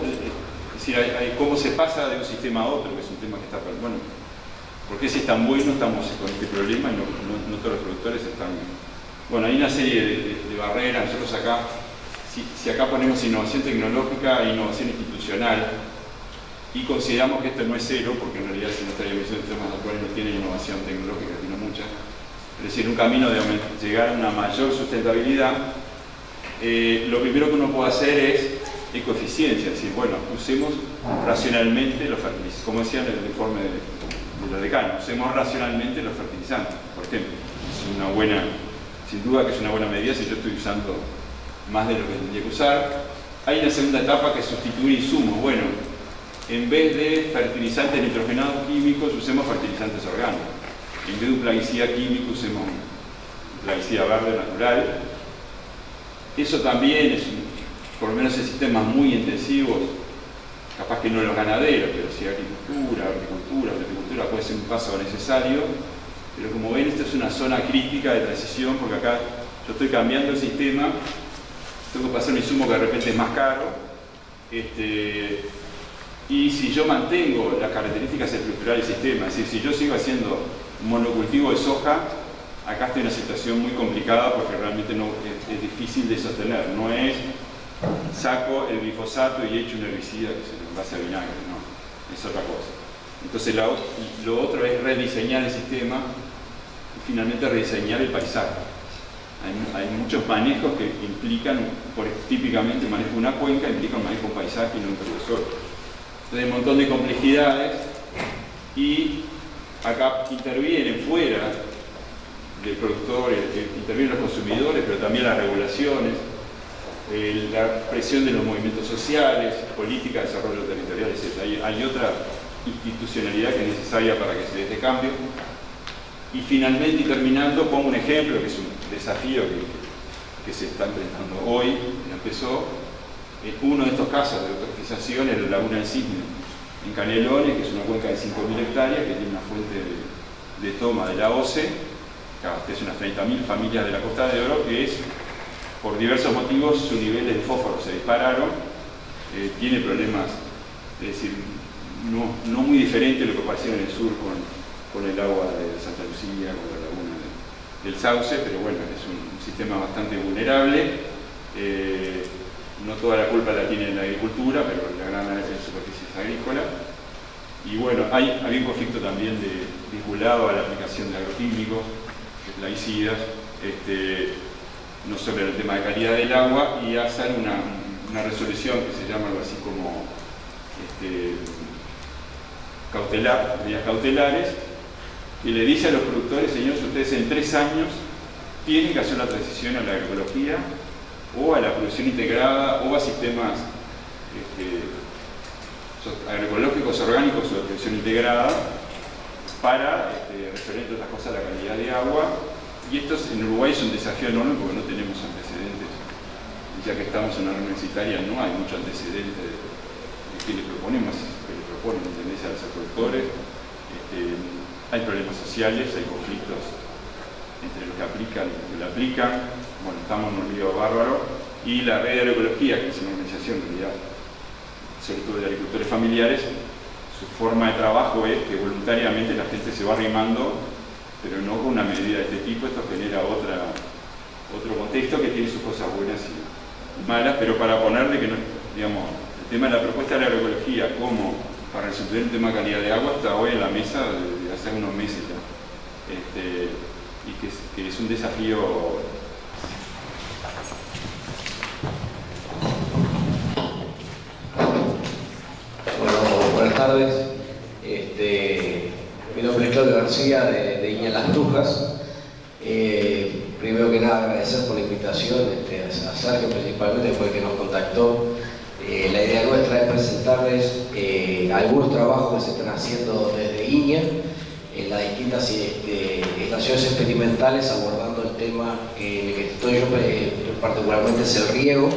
cómo se pasa de un sistema a otro, que es un tema que está... Bueno, ¿por qué si es tan bueno estamos con este problema y no todos los productores están... Bueno, hay una serie de barreras. Nosotros acá, si acá ponemos innovación tecnológica e innovación institucional, y consideramos que esto no es cero, porque en realidad si no estaría Misión de Temas Actuales no tiene innovación tecnológica, tiene mucha, es decir, un camino de llegar a una mayor sustentabilidad, lo primero que uno puede hacer es ecoeficiencia, es decir, bueno, usemos racionalmente los fertilizantes, como decía en el informe de los decanos, usemos racionalmente los fertilizantes, por ejemplo. Es una buena, sin duda que es una buena medida si yo estoy usando más de lo que tendría que usar. Hay una segunda etapa que es sustituir insumos. Bueno, en vez de fertilizantes nitrogenados químicos, usemos fertilizantes orgánicos. En vez de un plaguicida químico, usemos un plaguicida verde natural. Eso también es, por lo menos en sistemas muy intensivos, capaz que no los ganaderos, pero sí agricultura, horticultura puede ser un paso necesario. Pero como ven, esta es una zona crítica de transición, porque acá yo estoy cambiando el sistema, tengo que pasar un insumo que de repente es más caro, y si yo mantengo las características estructurales del sistema, es decir, si yo sigo haciendo un monocultivo de soja, acá estoy en una situación muy complicada porque realmente es difícil de sostener. No es saco el glifosato y echo un herbicida que se le base a vinagre, no, es otra cosa. Entonces lo otro es rediseñar el sistema y finalmente rediseñar el paisaje. Hay muchos manejos que implican, típicamente el manejo de una cuenca implica un manejo de un paisaje y no un productor. Entonces hay un montón de complejidades y acá intervienen fuera del productor, intervienen los consumidores, pero también las regulaciones, la presión de los movimientos sociales, política de desarrollo territorial, etc. Hay otra institucionalidad que es necesaria para que se dé este cambio. Y finalmente, y terminando, pongo un ejemplo que es un desafío que se está enfrentando hoy, empezó. Uno de estos casos de eutrofización es la laguna del Cisne, en Canelones, que es una cuenca de 5.000 hectáreas, que tiene una fuente de toma de la OCE, que abastece unas 30.000 familias de la Costa de Oro, que es, por diversos motivos, sus niveles de fósforo se dispararon, tiene problemas, es decir, no muy diferente a lo que pasó en el sur con el agua de Santa Lucía, con la laguna del Sauce, pero bueno, es un sistema bastante vulnerable. No toda la culpa la tiene la agricultura, pero la gran mayoría de superficie es agrícola. Y bueno, había un conflicto también vinculado a la aplicación de agroquímicos, de plaguicidas, no solo en el tema de calidad del agua, y hacer una resolución que se llama algo así como medidas cautelares, que le dice a los productores: señores, ustedes en 3 años tienen que hacer una transición a la agroecología o a la producción integrada o a sistemas agroecológicos orgánicos o de producción integrada para referir entre otras cosas la calidad de agua. Y esto en Uruguay es un desafío enorme porque no tenemos antecedentes. Ya que estamos en una universitaria, no hay mucho antecedente de qué le proponemos, qué le proponen en tendencia a los productores. Hay problemas sociales, hay conflictos entre los que aplican y los que la aplican. Bueno, estamos en un lío bárbaro y la red de agroecología, que es una organización en realidad, sobre todo de agricultores familiares, su forma de trabajo es que voluntariamente la gente se va arrimando, pero no con una medida de este tipo. Esto genera otro contexto que tiene sus cosas buenas y malas, pero para ponerle que no, digamos, el tema de la propuesta de la agroecología como para resolver el tema de calidad de agua está hoy en la mesa de hace unos meses ya. Y que es un desafío. Bueno, buenas tardes. Mi nombre es Claudio García de Iña Las Tujas. Primero que nada agradecer por la invitación a Sergio principalmente, fue el que nos contactó. La idea nuestra es presentarles algunos trabajos que se están haciendo desde Iña en las distintas estaciones experimentales, abordando el tema en el que estoy yo particularmente, es el riego,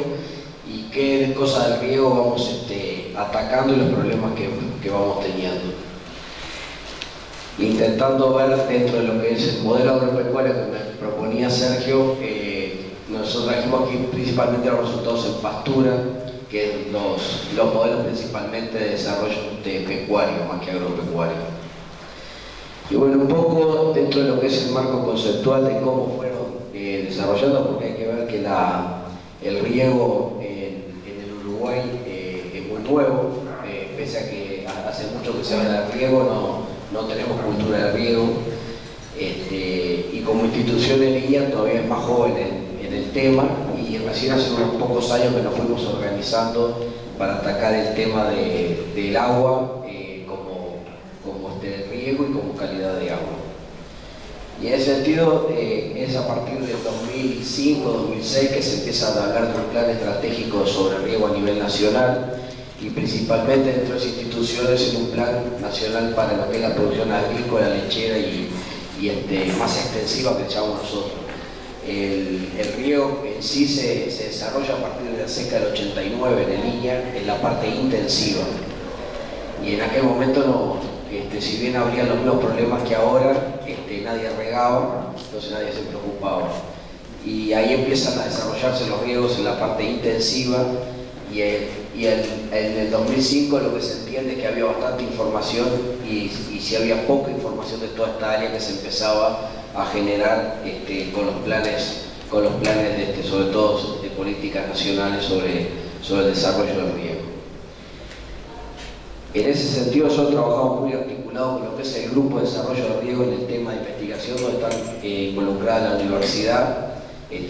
y qué cosas del riego vamos atacando y los problemas que vamos teniendo. Intentando ver dentro de lo que es el modelo agropecuario que me proponía Sergio, nosotros trajimos aquí principalmente los resultados en pastura, que es los modelos principalmente de desarrollo pecuario más que agropecuario. Y bueno, un poco dentro de lo que es el marco conceptual de cómo fueron desarrollando, porque hay que ver que el riego en el Uruguay es muy nuevo, pese a que hace mucho que se habla del riego, no tenemos cultura de riego, y como institución en línea todavía es más joven en el tema, y recién hace unos pocos años que nos fuimos organizando para atacar el tema del agua como riego y como calidad de agua. Y en ese sentido es a partir del 2005-2006 que se empieza a hablar de un plan estratégico sobre riego a nivel nacional, y principalmente dentro de las instituciones en un plan nacional para lo que es la producción agrícola, lechera y más extensiva que llamamos nosotros. El riego en sí se desarrolla a partir de la seca del 89 en Iña, en la parte intensiva. Y en aquel momento, si bien habría los mismos problemas que ahora, nadie regaba, entonces nadie se preocupaba. Y ahí empiezan a desarrollarse los riegos en la parte intensiva, y en el 2005 lo que se entiende es que había bastante información, y si había poca información de toda esta área que se empezaba a generar con los planes sobre todo de políticas nacionales sobre el desarrollo del riego. En ese sentido, nosotros trabajamos muy articulados con lo que es el grupo de desarrollo del riego en el tema de investigación, donde están involucradas la universidad,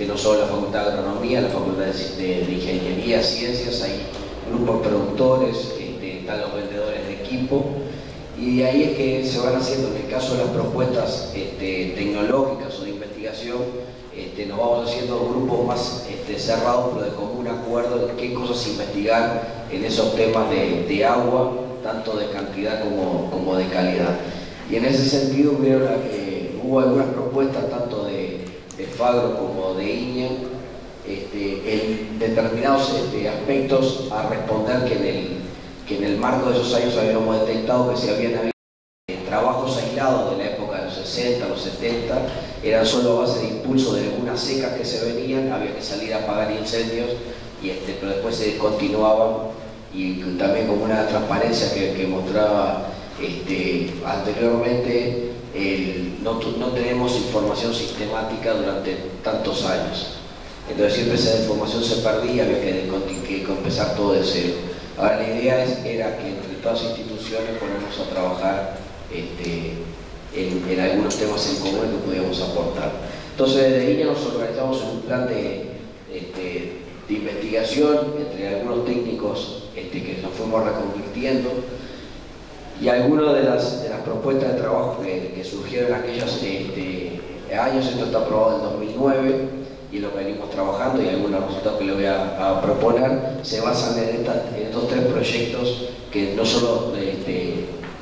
no solo la Facultad de Agronomía, la Facultad de Ingeniería, Ciencias, hay grupos productores, están los vendedores de equipo, y de ahí es que se van haciendo, en el caso de las propuestas tecnológicas o de investigación, nos vamos haciendo grupos más cerrados, pero de común acuerdo en qué cosas investigar en esos temas de agua, tanto de cantidad como de calidad. Y en ese sentido hubo algunas propuestas tanto de Fagro como de Iña, en determinados aspectos a responder que en el marco de esos años habíamos detectado que si habían habido trabajos aislados de la época de los 60, los 70, eran solo a base de impulso de algunas secas que se venían, había que salir a apagar incendios, pero después se continuaban, y también como una transparencia que mostraba anteriormente, no tenemos información sistemática durante tantos años. Entonces siempre esa información se perdía, había que empezar todo de cero. Ahora la idea era que entre todas las instituciones ponernos a trabajar en algunos temas en común que podíamos aportar. Entonces desde Iña nos organizamos en un plan de investigación entre algunos técnicos que nos fuimos reconvirtiendo, y algunas de las propuestas de trabajo que surgieron en aquellos años. Esto está aprobado en 2009 y lo venimos trabajando, y algunos resultados que le voy a proponer se basan en estos tres proyectos que no solo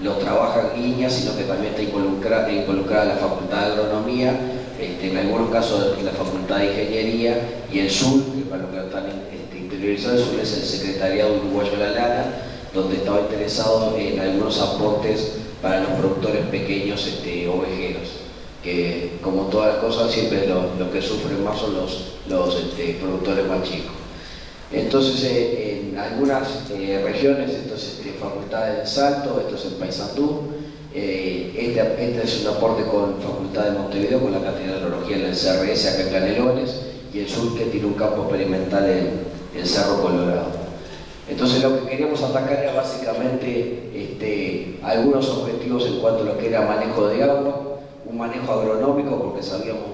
los trabaja Iña, sino que también está involucrada la Facultad de Agronomía, en algunos casos la Facultad de Ingeniería, y el sur, que para lo que están interiorizados, el sur es el Secretariado Uruguayo de la Lana, donde estaba interesado en algunos aportes para los productores pequeños ovejeros, que como todas las cosas siempre lo que sufren más son los productores más chicos. Entonces, en algunas regiones, esto es Facultad de Salto, esto es en Paysandú, este es un aporte con Facultad de Montevideo, con la cátedra de Orología en el CRS acá en Canelones, y el sur que tiene un campo experimental en Cerro Colorado. Entonces lo que queríamos atacar era básicamente algunos objetivos en cuanto a lo que era manejo de agua, un manejo agronómico, porque sabíamos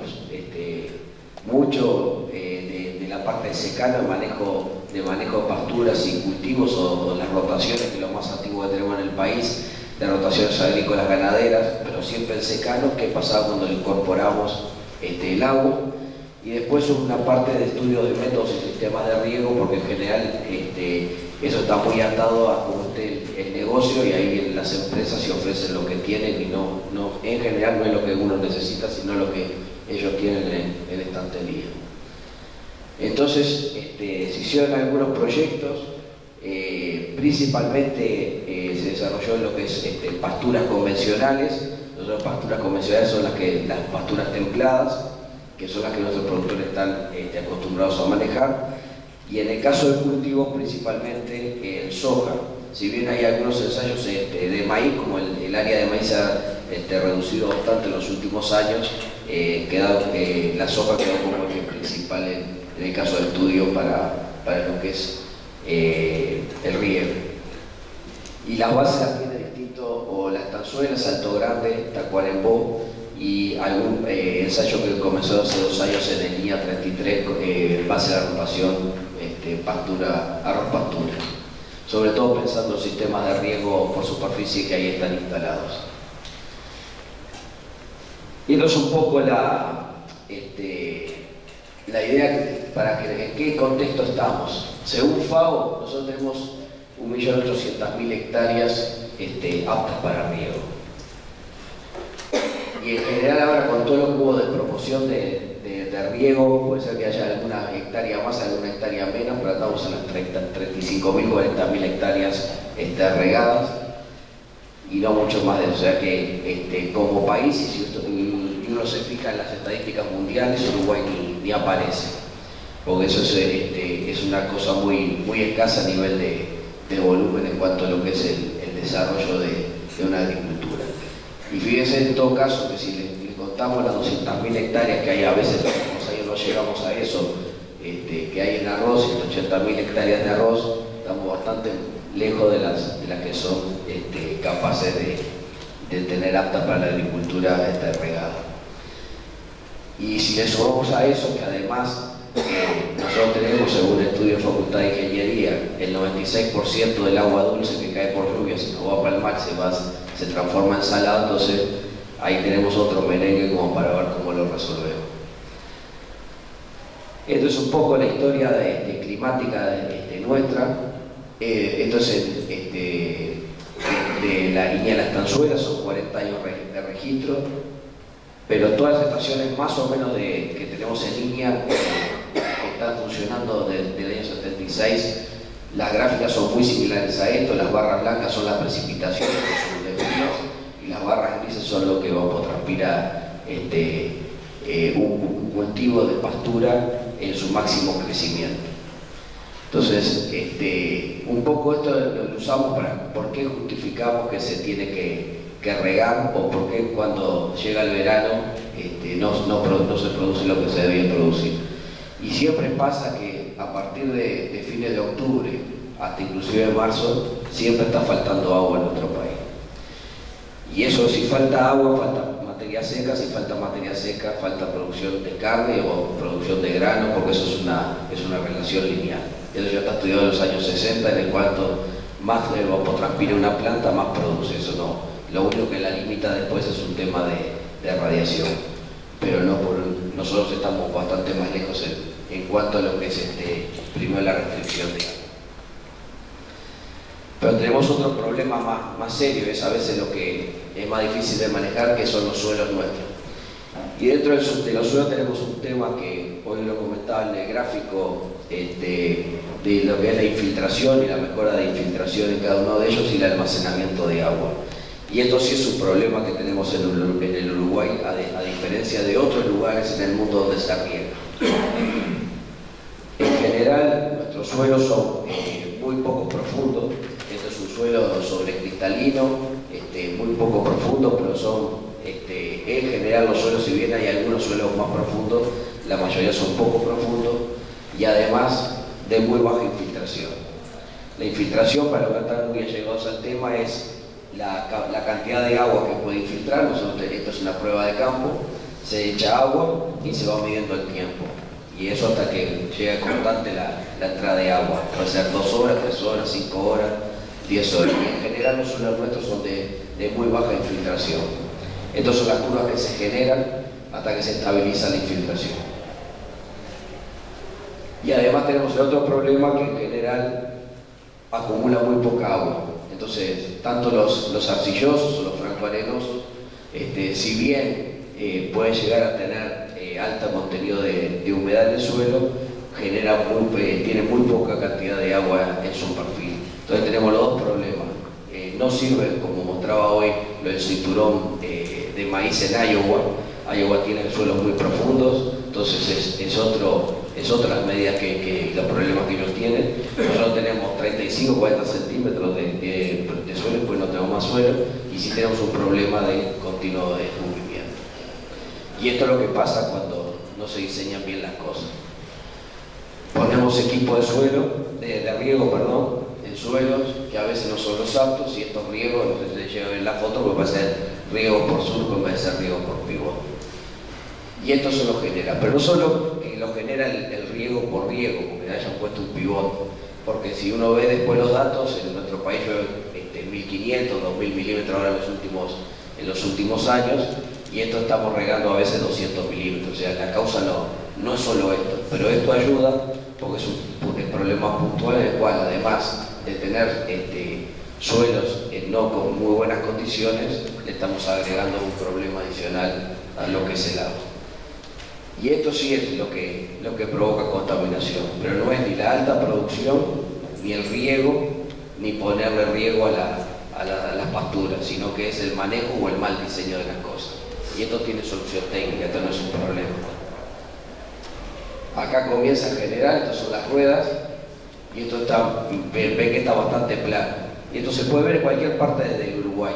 mucho de la parte de secano, de manejo de pasturas y cultivos o las rotaciones, que es lo más antiguo que tenemos en el país, de rotaciones agrícolas ganaderas, pero siempre en secano, qué pasaba cuando le incorporamos el agua. Y después una parte de estudio de métodos y sistemas de riego, porque en general eso está muy atado a cómo esté el negocio, y ahí vienen las empresas y ofrecen lo que tienen, y en general no es lo que uno necesita, sino lo que ellos tienen en estantería. Entonces se hicieron algunos proyectos, principalmente se desarrolló lo que es pasturas convencionales. Nosotros pasturas convencionales son las pasturas templadas, que son las que nuestros productores están acostumbrados a manejar, y en el caso de cultivos principalmente el soja. Si bien hay algunos ensayos de maíz, como el área de maíz se ha reducido bastante en los últimos años, la soja quedó como eje principal en el caso de estudio para lo que es el riego. Y las bases las tiene distinto, o las estanzuelas, Salto Grande, Tacuarembó, y algún ensayo que comenzó hace 2 años en el IA 33, base de agrupación arroz pastura, sobre todo pensando en los sistemas de riego por superficie que ahí están instalados. Y entonces un poco la idea para en qué contexto estamos. Según FAO, nosotros tenemos 1.800.000 hectáreas aptas para riego. Y en general ahora, con todo lo que hubo de promoción de riego, puede ser que haya alguna hectárea más, alguna hectárea menos, pero estamos en las 35.000, 40.000 hectáreas regadas, y no mucho más de eso. O sea que como país, y si uno se fija en las estadísticas mundiales, Uruguay ni aparece, porque eso es una cosa muy escasa a nivel de volumen en cuanto a lo que es el desarrollo de una agricultura. Y fíjense en todo caso que si le contamos las 200.000 hectáreas que hay, a veces no llegamos a eso, que hay en arroz, 180.000 hectáreas de arroz, estamos bastante lejos de las que son capaces de tener aptas para la agricultura regada. Y si le sumamos a eso que además nosotros tenemos, según un estudio de Facultad de Ingeniería, el 96% del agua dulce que cae por lluvia, si no va para el mar, se transforma en salado. Entonces ahí tenemos otro merengue como para ver cómo lo resolvemos. Esto es un poco la historia climática nuestra. Esto es de la línea de las estanzuelas, son 40 años de registro, pero todas las estaciones más o menos que tenemos en línea están funcionando desde el año 76. Las gráficas son muy similares a esto. Las barras blancas son las precipitaciones, que son de fríos, y las barras grises son lo que evapotranspira un cultivo de pastura en su máximo crecimiento. Entonces, un poco esto lo usamos para por qué justificamos que se tiene que regar, o por qué cuando llega el verano no se produce lo que se debía producir. Y siempre pasa que a partir de fines de octubre hasta inclusive de marzo, siempre está faltando agua en nuestro país. Y eso, si falta agua, falta materia seca. Si falta materia seca, falta producción de carne o producción de grano, porque eso es una relación lineal. Eso ya está estudiado en los años 60, en el cuanto más evapotranspira una planta, más produce. Eso no, lo único que la limita después es un tema de radiación, pero no nosotros estamos bastante más lejos en cuanto a lo que es primero la restricción de agua. Pero tenemos otro problema más serio, es a veces lo que es más difícil de manejar, que son los suelos nuestros. Y dentro de los suelos tenemos un tema que hoy lo comentaba en el gráfico, de lo que es la infiltración y la mejora de infiltración en cada uno de ellos, y el almacenamiento de agua. Y esto sí es un problema que tenemos en el Uruguay, a diferencia de otros lugares en el mundo donde se riega. En general, los suelos son muy poco profundos. Este es un suelo sobrecristalino, muy poco profundo, pero son en general los suelos, si bien hay algunos suelos más profundos, la mayoría son poco profundos y además de muy baja infiltración. La infiltración, para no estar muy allegados al tema, es la cantidad de agua que puede infiltrar. Esto es una prueba de campo, se echa agua y se va midiendo el tiempo. Y eso hasta que llega constante la entrada de agua. Puede ser 2 horas, 3 horas, 5 horas, 10 horas. Y en general los suelos nuestros son de muy baja infiltración. Estas son las curvas que se generan hasta que se estabiliza la infiltración. Y además tenemos el otro problema, que en general acumula muy poca agua. Entonces, tanto los arcillosos o los francoarenosos, si bien pueden llegar a tener alto contenido de humedad en el suelo, tienen muy poca cantidad de agua en su perfil. Entonces tenemos los dos problemas. No sirve, como mostraba hoy, lo del cinturón de maíz en Iowa. Iowa tiene suelos muy profundos, entonces es otra medida que los problemas que ellos tienen. Nosotros tenemos 35-40 centímetros de suelo, pues no tenemos más suelo, y sí tenemos un problema de continuo descubrimiento. Y esto es lo que pasa cuando no se diseñan bien las cosas. Ponemos equipo de riego, en suelos que a veces no son los aptos, y estos riegos, no sé si se llega a ver la foto, porque puede ser riego por surco en vez de ser riego por pivot. Y esto se lo genera, pero no solo lo genera el riego por riego, porque le hayan puesto un pivot, porque si uno ve después los datos, en nuestro país llueve 1500, 2000 milímetros ahora en los últimos años, y esto estamos regando a veces 200 milímetros. O sea, la causa no es solo esto, pero esto ayuda porque es un problema puntual en el cual, además de tener suelos no con muy buenas condiciones, le estamos agregando un problema adicional a lo que es el agua. Y esto sí es lo que provoca contaminación, pero no es ni la alta producción, ni el riego, ni ponerle riego a las pasturas, sino que es el manejo o el mal diseño de las cosas. Y esto tiene solución técnica, esto no es un problema. Acá comienza a generar, estas son las ruedas, y esto ven que está bastante plano. Y esto se puede ver en cualquier parte del Uruguay.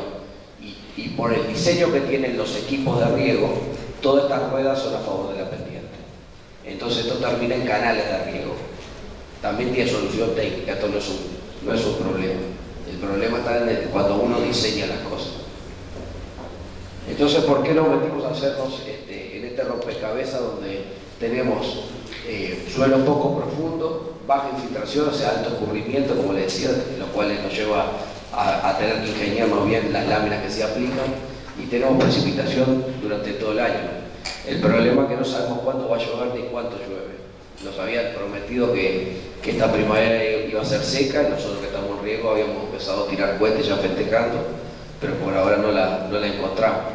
Y por el diseño que tienen los equipos de riego, todas estas ruedas son a favor de la pendiente. Entonces esto termina en canales de riego. También tiene solución técnica, esto no es un problema. El problema está cuando uno diseña las cosas. Entonces, ¿por qué no metimos a hacernos en este rompecabezas donde tenemos suelo poco profundo, baja infiltración, o sea, alto escurrimiento, como les decía, lo cual nos lleva a tener que ingeniarnos bien las láminas que se aplican, y tenemos precipitación durante todo el año. El problema es que no sabemos cuándo va a llover ni cuánto llueve. Nos habían prometido que esta primavera iba a ser seca, y nosotros que estamos en riego habíamos empezado a tirar cohetes ya festejando, pero por ahora no la encontramos.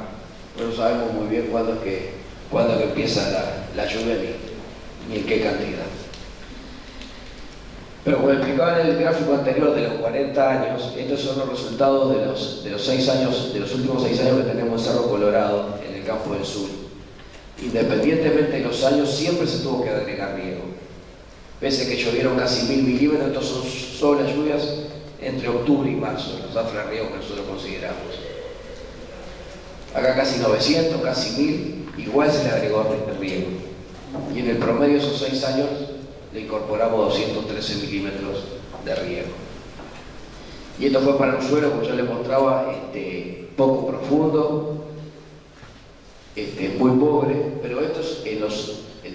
No sabemos muy bien cuándo es que empieza la lluvia ni en qué cantidad. Pero como explicaba en el gráfico anterior de los 40 años, estos son los resultados de los últimos 6 años que tenemos en Cerro Colorado, en el campo del sur. Independientemente de los años, siempre se tuvo que agregar riego. Pese a que llovieron casi 1000 milímetros, estos son solo las lluvias entre octubre y marzo, los afrarriegos que nosotros consideramos. Acá casi 900, casi 1000, igual se le agregó riego. Y en el promedio de esos 6 años le incorporamos 213 milímetros de riego. Y esto fue para un suelo, como yo les mostraba, poco profundo, muy pobre, pero esto es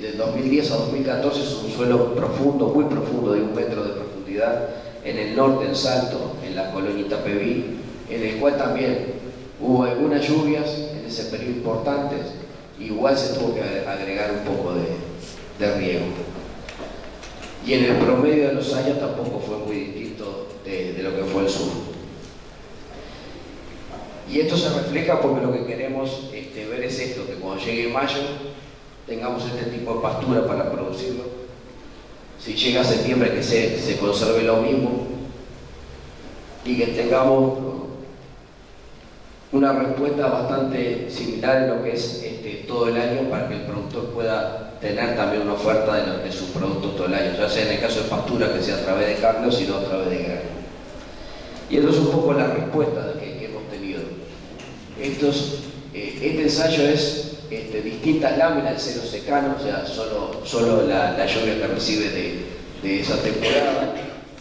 de 2010 a 2014 es un suelo profundo, muy profundo, de 1 metro de profundidad, en el norte, en Salto, en la colonia Itapeví, en el cual también hubo algunas lluvias en ese periodo importantes, igual se tuvo que agregar un poco de riego. Y en el promedio de los años tampoco fue muy distinto de lo que fue el sur. Y esto se refleja porque lo que queremos ver es esto, que cuando llegue mayo tengamos este tipo de pastura para producirlo. Si llega septiembre, que se conserve lo mismo, y que tengamos una respuesta bastante similar en lo que es todo el año, para que el productor pueda tener también una oferta de sus productos todo el año, ya sea en el caso de pastura, que sea a través de carne o si no a través de grano. Y eso es un poco la respuesta que hemos tenido. Este ensayo es distintas láminas de cero secano, o sea, solo la lluvia que recibe de esa temporada,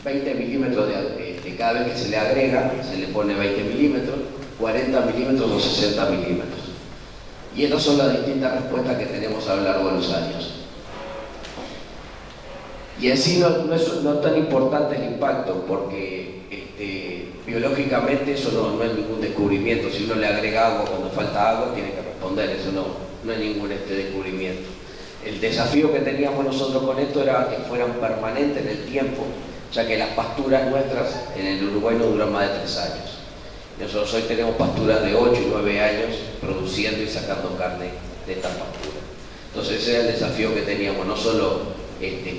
20 milímetros de cada vez que se le agrega, se le pone 20 milímetros, 40 milímetros o 60 milímetros. Y estas son las distintas respuestas que tenemos a lo largo de los años. Y en sí no es tan importante el impacto, porque biológicamente eso no es ningún descubrimiento. Si uno le agrega agua cuando falta agua, tiene que responder, eso no es ningún descubrimiento. El desafío que teníamos nosotros con esto era que fueran permanentes en el tiempo, ya que las pasturas nuestras en el Uruguay no duran más de 3 años. Nosotros hoy tenemos pasturas de 8 y 9 años produciendo y sacando carne de estas pasturas. Entonces ese era el desafío que teníamos, no solo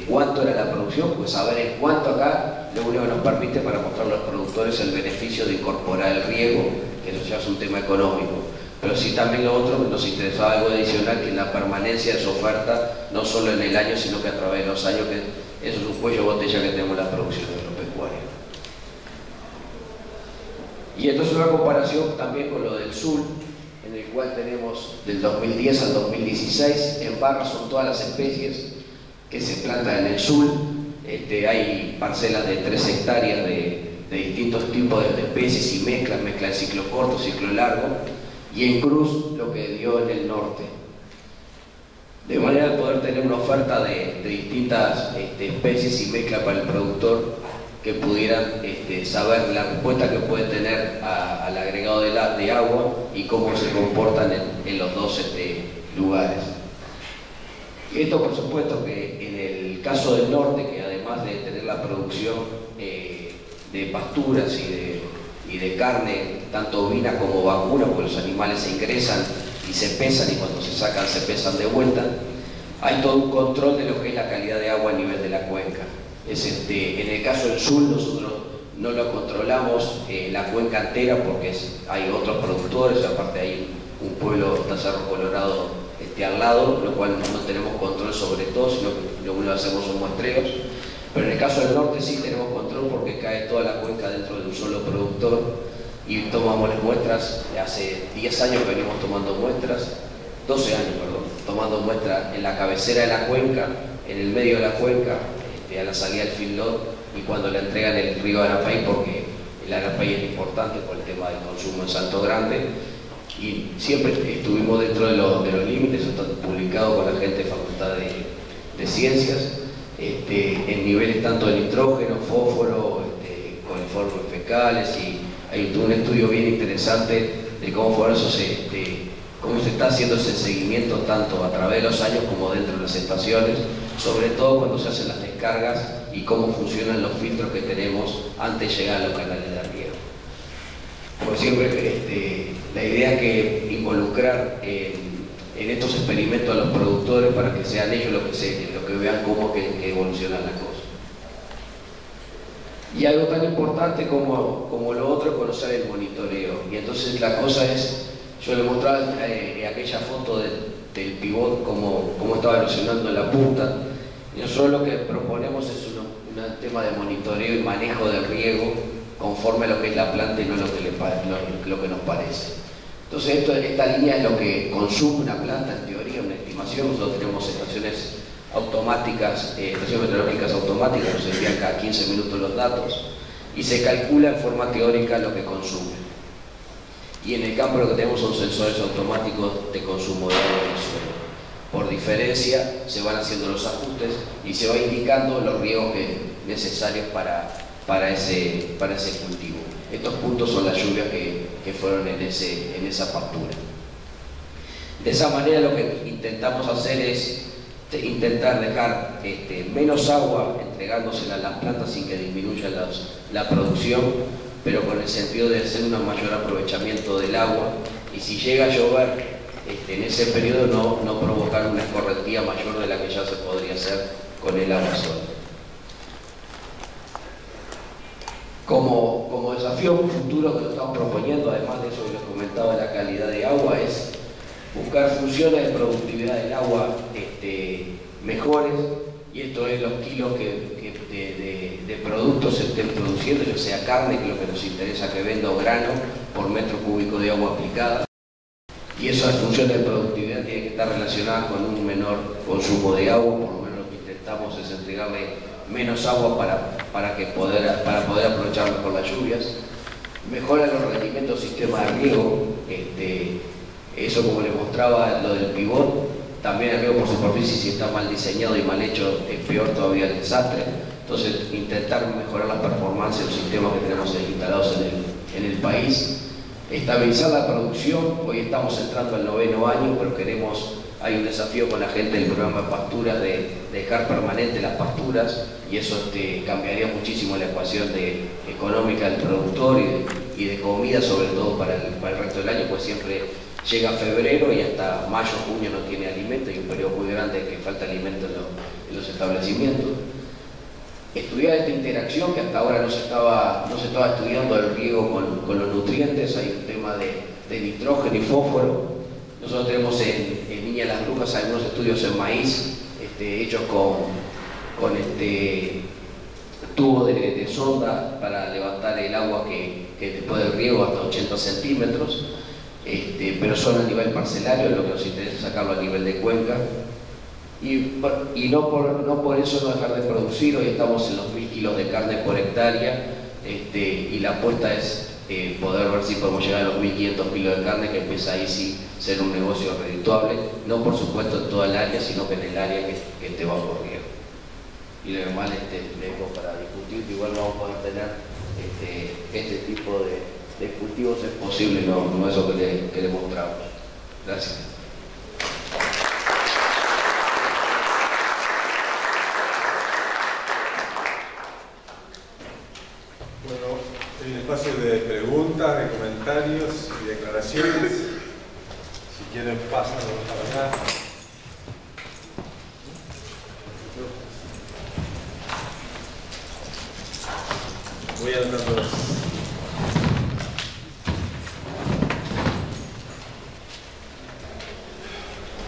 cuánto era la producción, pues saber en cuánto acá, lo único que nos permite para mostrar a los productores el beneficio de incorporar el riego, que eso ya es un tema económico. Pero sí también lo otro, nos interesaba algo adicional, que es la permanencia de su oferta, no solo en el año, sino que a través de los años, que eso es un cuello de botella que tenemos en la producción agropecuaria. Y esto es una comparación también con lo del sur, en el cual tenemos del 2010 al 2016, en barra son todas las especies que se plantan en el sur. Hay parcelas de 3 hectáreas de distintos tipos de especies y mezcla de ciclo corto, ciclo largo, y en cruz lo que dio en el norte. De manera de poder tener una oferta de distintas especies y mezcla para el productor, que pudieran saber la respuesta que puede tener al agregado de agua y cómo se comportan en los dos lugares. Esto, por supuesto, que en el caso del norte, que además de tener la producción de pasturas y de carne, tanto ovina como vacuna, porque los animales se ingresan y se pesan, y cuando se sacan se pesan de vuelta, hay todo un control de lo que es la calidad de agua a nivel de la cuenca. En el caso del sur, nosotros no lo controlamos la cuenca entera, porque hay otros productores, aparte hay un pueblo de Cerro Colorado al lado, lo cual no tenemos control sobre todo, sino que lo único que hacemos son muestreos. Pero en el caso del norte sí tenemos control, porque cae toda la cuenca dentro de un solo productor y tomamos las muestras. Hace 10 años que venimos tomando muestras, 12 años, perdón, tomando muestras en la cabecera de la cuenca, en el medio de la cuenca, a la salida del feedlot, y cuando le entregan el río Arapey, porque el Arapey es importante por el tema del consumo en Salto Grande. Y siempre estuvimos dentro de los límites, eso está publicado con la gente de Facultad de Ciencias, en niveles tanto de nitrógeno, fósforo, coliformes fecales, y hay un estudio bien interesante de cómo cómo se está haciendo ese seguimiento tanto a través de los años como dentro de las estaciones, sobre todo cuando se hacen las descargas y cómo funcionan los filtros que tenemos antes de llegar a los canales de riego. Como siempre, la idea es que involucrar en estos experimentos a los productores para que sean ellos los que vean cómo que evolucionan las cosas. Y algo tan importante como lo otro es conocer el monitoreo. Y entonces la cosa es, yo le mostraba aquella foto del pivot, cómo estaba evolucionando la punta. Y nosotros lo que proponemos es un tema de monitoreo y manejo del riego conforme a lo que es la planta y no lo que nos parece. Entonces esta línea es lo que consume una planta, en teoría, una estimación. Nosotros tenemos estaciones automáticas, estaciones meteorológicas automáticas, nos envían cada 15 minutos los datos y se calcula en forma teórica lo que consume. Y en el campo lo que tenemos son sensores automáticos de consumo de agua en el suelo. Por diferencia se van haciendo los ajustes y se va indicando los riegos necesarios para ese cultivo. Estos puntos son las lluvias que fueron en esa pastura. De esa manera lo que intentamos hacer es intentar dejar menos agua entregándosela a las plantas sin que disminuya la producción, pero con el sentido de hacer un mayor aprovechamiento del agua, y si llega a llover en ese periodo no provocar una escorrentía mayor de la que ya se podría hacer con el agua sola. Como desafío futuro que nos estamos proponiendo, además de eso que les comentaba de la calidad de agua, es buscar funciones de productividad del agua mejores, y esto es los kilos de productos se estén produciendo, ya sea carne, que es lo que nos interesa que venda, o grano, por metro cúbico de agua aplicada. Y esas funciones de productividad tienen que estar relacionadas con un menor consumo de agua. Por lo menos lo que intentamos es entregarle menos agua para poder aprovechar mejor las lluvias. Mejorar los rendimientos del sistema de riego, eso, como les mostraba, lo del pivot. También el riego por superficie, si está mal diseñado y mal hecho, es peor todavía el desastre. Entonces, intentar mejorar las performances de los sistemas que tenemos instalados en el país. Estabilizar la producción. Hoy estamos entrando al 9º año, pero hay un desafío con la gente del programa de pasturas de dejar permanente las pasturas, y eso cambiaría muchísimo la ecuación económica del productor y de comida, sobre todo para el resto del año, pues siempre llega febrero y hasta mayo, junio no tiene alimento, y un periodo muy grande que falta alimento en los establecimientos. Estudiar esta interacción que hasta ahora no se estaba estudiando, el riego con los nutrientes. Hay un tema de nitrógeno y fósforo. Nosotros tenemos en Viña Las Brujas algunos estudios en maíz hechos con tubo de sonda para levantar el agua que después del riego hasta 80 centímetros, pero son a nivel parcelario. Lo que nos interesa es sacarlo a nivel de cuenca. Y no por eso no dejar de producir. Hoy estamos en los 1000 kilos de carne por hectárea, y la apuesta es poder ver si podemos llegar a los 1500 kilos de carne, que empieza ahí sí ser un negocio redituable, no por supuesto en toda el área, sino que en el área que te va por riego. Y lo demás dejo para discutir, que igual vamos a poder tener este tipo de cultivos, es posible, no eso que le mostramos. Gracias. Bueno, hay un espacio de preguntas, de comentarios y declaraciones. Si quieren, pasan para acá. Voy a anotar dos.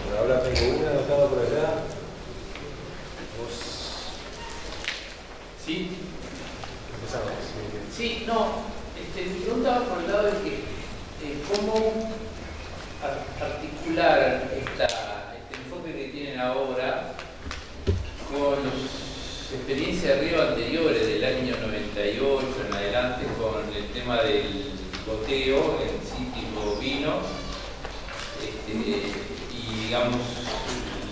Por ahora tengo una anotada por allá. Vos. Sí. Empezamos. Sí, no. Mi pregunta va por el lado de que cómo articular este enfoque que tienen ahora con las experiencias de riego anteriores del año 98 en adelante, con el tema del goteo en cítrico vino, y digamos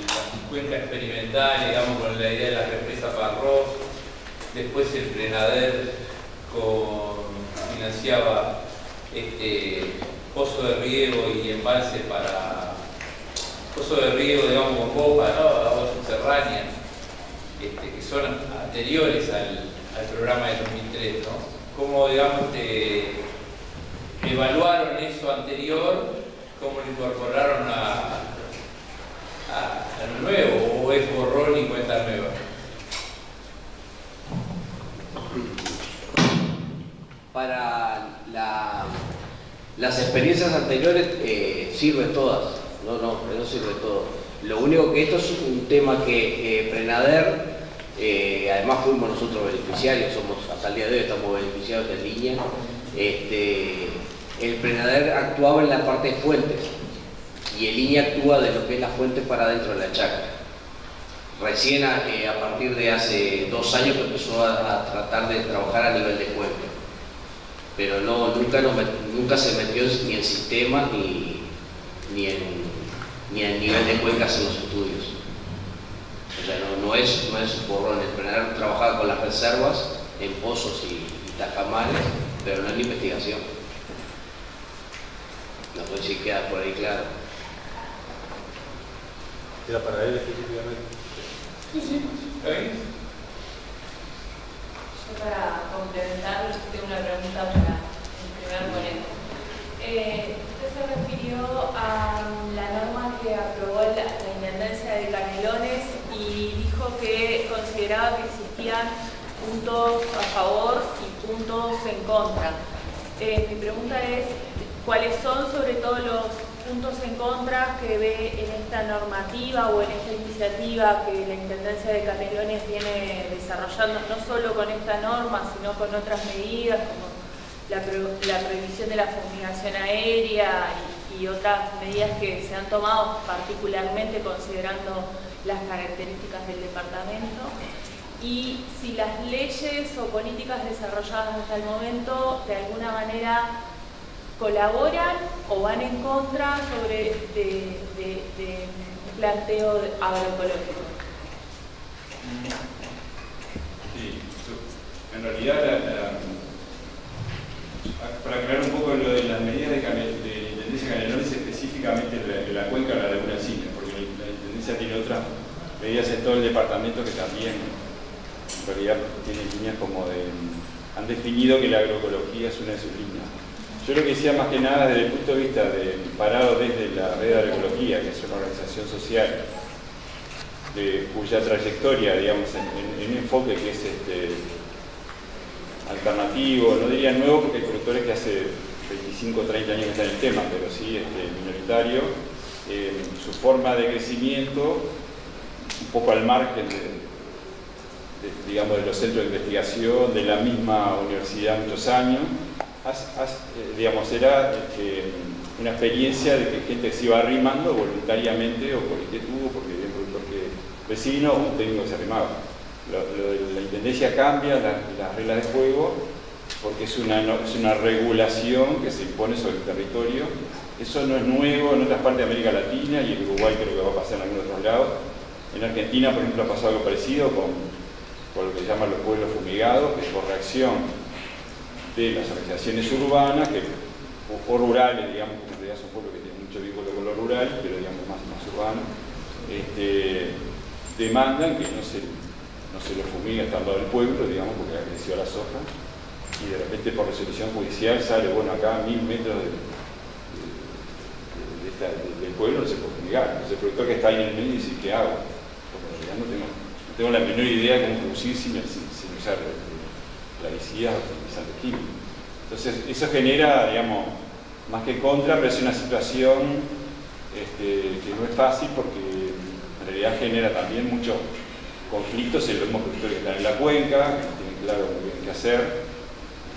la cuenca experimental, digamos, con la idea de la represa para arroz, después el Prenader financiaba pozo de riego y embalse pozo de riego, digamos, con boca, ¿no? Agua subterránea, que son anteriores al programa de 2003, ¿no? ¿Cómo, digamos, evaluaron eso anterior? ¿Cómo lo incorporaron a lo nuevo? ¿O es borrón y cuenta nueva? Para las experiencias anteriores sirven todas, no sirve todo. Lo único que esto es un tema que Prenader, además fuimos nosotros beneficiarios, hasta el día de hoy estamos beneficiados de línea. El Prenader actuaba en la parte de fuentes y el línea actúa de lo que es la fuente para dentro de la chacra. Recién a partir de hace 2 años que empezó a tratar de trabajar a nivel de cuenca, pero nunca se metió ni en sistema ni en nivel de cuencas en los estudios. O sea, no es borrón. El Prenader trabajaba con las reservas en pozos y tajamales, pero no en investigación. No sé si queda por ahí claro. Era para él específicamente. Sí. Yo, para complementar, tengo una pregunta para el primer ponente. Usted se refirió a la norma que aprobó la Intendencia de Canelones y dijo que consideraba que existían puntos a favor y puntos en contra. Mi pregunta es, ¿cuáles son sobre todo los puntos en contra que ve en esta normativa o en esta iniciativa que la Intendencia de Canelones viene desarrollando, no solo con esta norma, sino con otras medidas como la prohibición de la fumigación aérea y otras medidas que se han tomado particularmente considerando las características del departamento, y si las leyes o políticas desarrolladas hasta el momento de alguna manera colaboran o van en contra sobre de un planteo agroecológico. Sí, en realidad, para aclarar un poco lo de las medidas de Intendencia Canelones, específicamente la cuenca de la Laguna Encina, porque la Intendencia tiene otras medidas en todo el departamento que también en realidad tienen líneas como de... han definido que la agroecología es una de sus líneas. Yo lo que decía más que nada desde el punto de vista parado desde la Red de Agroecología, que es una organización social cuya trayectoria, digamos, en un enfoque que es alternativo, no diría nuevo porque hay productores que hace 25 o 30 años que están en el tema, pero sí minoritario, su forma de crecimiento, un poco al margen digamos, de los centros de investigación, de la misma universidad muchos años, digamos, era una experiencia de que gente se iba arrimando voluntariamente o por inquietud, porque vecino o un técnico se arrimaba. Lo de la Intendencia cambia las reglas de juego porque es una regulación que se impone sobre el territorio. Eso no es nuevo en otras partes de América Latina y en Uruguay creo que va a pasar en algunos otros lados. En Argentina, por ejemplo, ha pasado algo parecido con lo que se llaman los pueblos fumigados, que es por reacción de las organizaciones urbanas, o rurales, digamos, porque en realidad son pueblos que tienen mucho vínculo con lo rural, pero digamos más urbano, demandan que no se lo fumiga estando al pueblo, digamos, porque ha crecido la soja, y de repente por resolución judicial sale, bueno, acá a 1000 metros del pueblo no se puede fumigar. Entonces el productor que está ahí en el medio dice, ¿qué hago? Porque en realidad no tengo la menor idea de cómo producir sin usar plaguicidas o fertilizantes químicos. Entonces eso genera, digamos, más que contra, pero es una situación que no es fácil porque en realidad genera también muchos conflictos en los mismos productores que están en la cuenca, que no tienen claro muy bien qué hacer.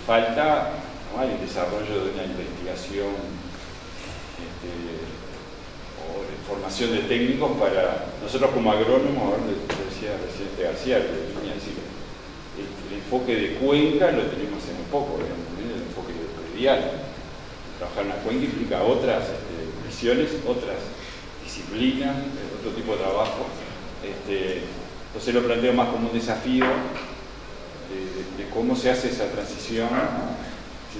Falta, ¿no?, el desarrollo de una investigación o de formación de técnicos para nosotros como agrónomos. Ahora lo decía el presidente García, que venía a decir, el enfoque de cuenca lo tenemos hace muy poco, digamos, el enfoque predial. Trabajar en una cuenca implica otras visiones, otras disciplinas, otro tipo de trabajo. Entonces lo planteo más como un desafío de cómo se hace esa transición.